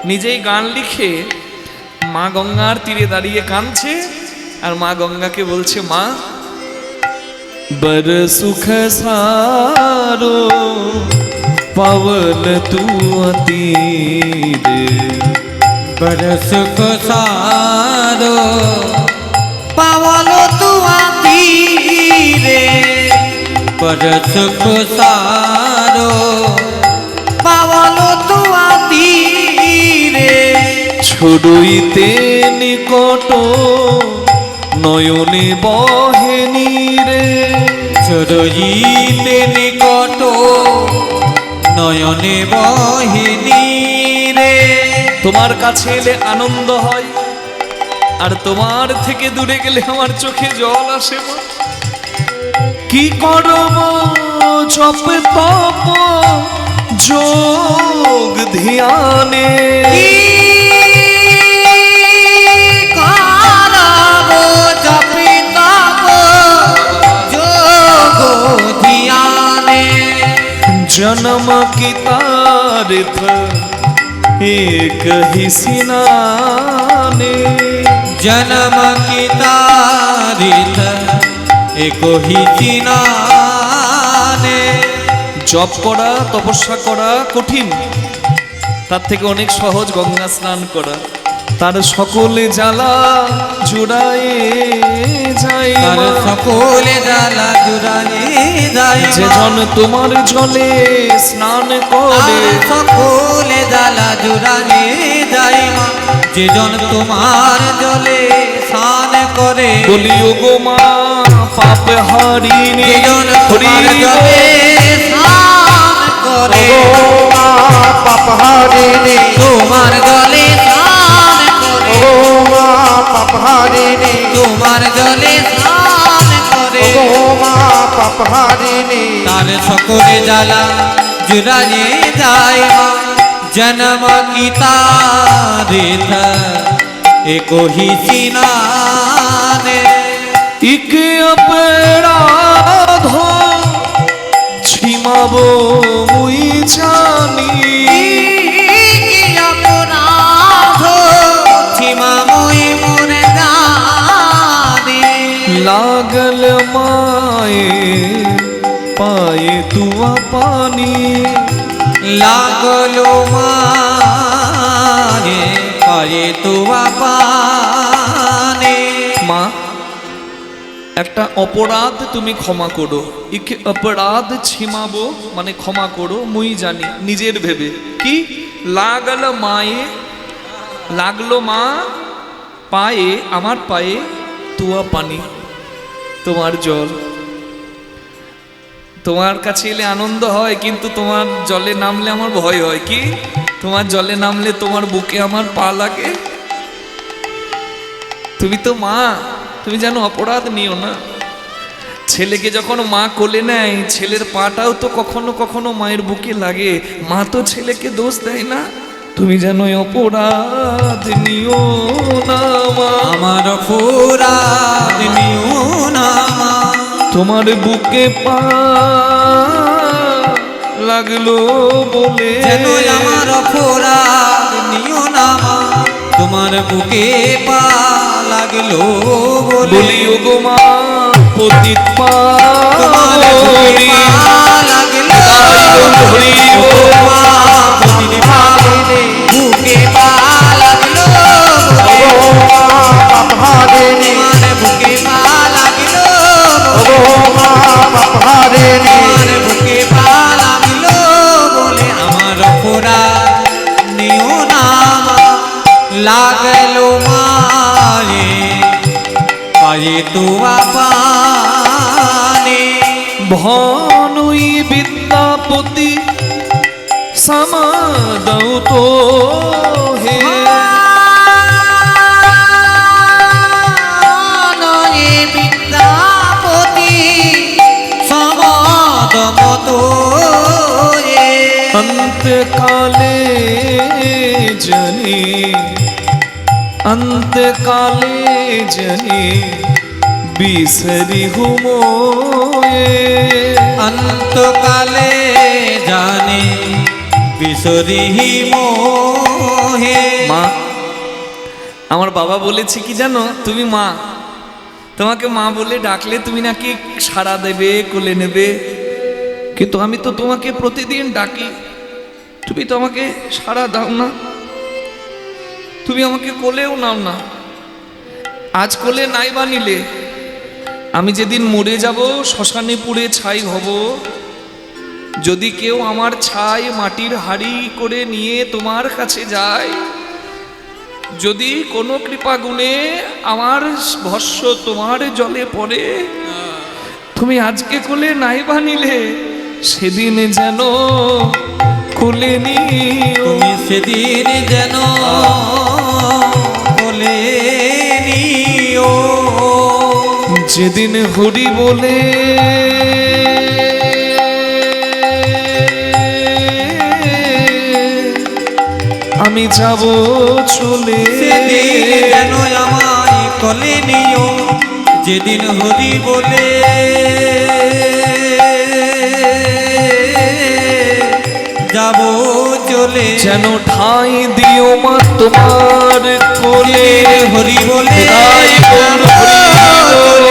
নিজেই গান লিখে মা গঙ্গার তীরে দাঁড়িয়ে কাঁদছে আর মা গঙ্গাকে বলছে, মা बर सुख सारो पवन तू अतीर, बर सुख सारो पवन तू अतीरे, बर सुख सारो पवन तू अतीरे। ছড়ইতে নিকট নয়নে বহে নীরে, ছড়ইতে নিকট নয়নে বহে নীরে। তোমার কাছে এলে আনন্দ হয় আর তোমার থেকে দূরে গেলে আমার চোখে জল আসে। মা কি করব জপ তপ যোগ ধ্যানে, जन्म की तारीफ एक ही सिनाने, जन्म की तारीख एक ही सिनाने। জপ করা তপস্যা করা কঠিন, তার থেকে অনেক সহজ গঙ্গা স্নান করা। তার সকলে জ্বালা জুড়ায়ে যায়, তার সকলে জ্বালা জুড়ায়ে যায়। যে জন তোমার জলে স্নান করে, সকলে জ্বালা জুড়ায়ে যায়। যে জন তোমার জলে স্নান করে, বলিও গো মা পাপ হারিণী, যে জন তোমার জলে স্নান করে, মা পাপহারিণী, তোমার জলে স্নান করে, ও মা পাপহারিণী, তোমার জলে স্নান করে। ও মা পাপহারিণী, তার সকলে জ্বালা জুড়ায়ে যায়। জন্ম की तारीख एक ही सिनाने। ইক অপরাধ ছিমাবো মুই জানি, अपराध क्षमा मोहि मोरे जाने। लागल माए पाए तुआ पानी, लागलो माये पाये तुआ पाने। মা একটা অপরাধ তুমি ক্ষমা করো। ইক অপরাধ ছিমাবো মানে ক্ষমা করো, মুই জানি নিজের ভেবে। কি লাগল মায়ে, লাগলো মা পায়ে, আমার পায়ে তুয়া পানি, তোমার জল। তোমার কাছে এলে আনন্দ হয়, কিন্তু তোমার জলে নামলে আমার ভয় হয়। কি তোমার জলে নামলে তোমার বুকে আমার পা লাগে। তুমি তো মা, তুমি জানো অপরাধ নিও না। ছেলেকে যখন মা কোলে নেয়, ছেলের পাটাও তো কখনো কখনো মায়ের বুকে লাগে। মা তো ছেলেকে দোষ দেয় না। তুমি জানো অপরাধ নিও না মা, আমার অপরাধ নিও না মা। তোমার বুকে পা লাগলো বলে যেন আমার অপরাধ নিও না মা। তোমার বুকে পা লাগলো বলে। বলিও গো মা পতিত পা তোমার বুকে পা লাগলো হরি ও মা। প্রতিদিন পাগলে বুকে পা লাগলো বলে। ও মা পাপহারিণী, তোমার বুকে পা লাগলো ও মা পাপহারিণী, তোমার বুকে পা লাগলো বলে। আমার অপরাধ নিও না মা। লাগলো মায়ে পায়ে তুয়া পানে। ভানুই বিদ্যাপতি সমাদৌ তো হে, নয়ে বিদ্যাপতি সমাদমত অন্তকালে জনি, অন্তকালে জনি বিসরি হুমোয়ে। অন্তকালে জানে বিসরি মোহে। মা, আমার বাবা বলেছে কি জানো, তুমি মা, তোমাকে মা বলে ডাকলে তুমি নাকি সাড়া দেবে, কোলে নেবে। কিন্তু আমি তো তোমাকে প্রতিদিন ডাকি, তুমি তো আমাকে সাড়া দাও না, তুমি আমাকে কোলেও নাও না। আজ কোলে নাই বা নিলে, আমি যেদিন মরে যাব, শ্মশানে পুড়ে ছাই হব, যদি কেউ আমার ছাই মাটির হাড়ি করে নিয়ে তোমার কাছে যায়, যদি কোনো কৃপা গুণে আমার ভস্য তোমার জলে পড়ে, তুমি আজকে কোলে নাই বা নিলে, সেদিন যেন কোলে নিও। তুমি সেদিন যেন কোলে নিও। যেদিন হরি বলে আমি যাব চলে, সেদিন যেন আমায় কোলে নিও। যেদিন হরি বলে যাব চলে, যেন ঠাই দিও মা তোমার কোলে। হরি বলে তাই বল হরি বল।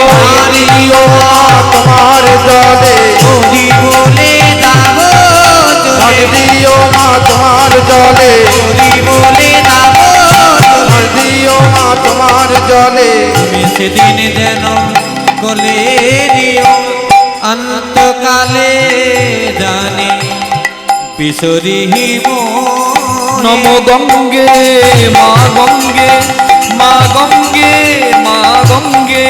দিও মা তোমার জলে, হরি বলে যাব চলে, দিও মা তোমার জলে, হরি বলে যাব চলে। দিও মা তোমার জলে। তুমি সেদিন যেন কোলে নিও। অন্তকালে জানি বিসরি মোহে। নম গঙ্গে মা গঙ্গে, মা গঙ্গে, মা গঙ্গে,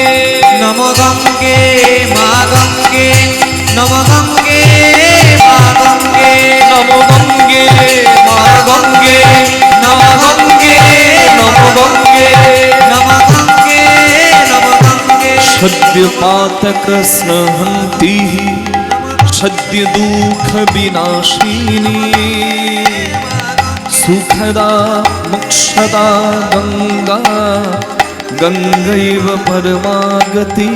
নম গঙ্গে মা গঙ্গে, নম গঙ্গে মা গঙ্গে, নম গঙ্গে মা গঙ্গে, নম গঙ্গে, নম গঙ্গে। নম গঙ্গে, নম গঙ্গে। সদ্য পাতক স্নহন্তি সদ্য দুঃখ বিনাশিনী, সুখদা মোক্ষদা গঙ্গা, গঙ্গৈব পরমাগতি।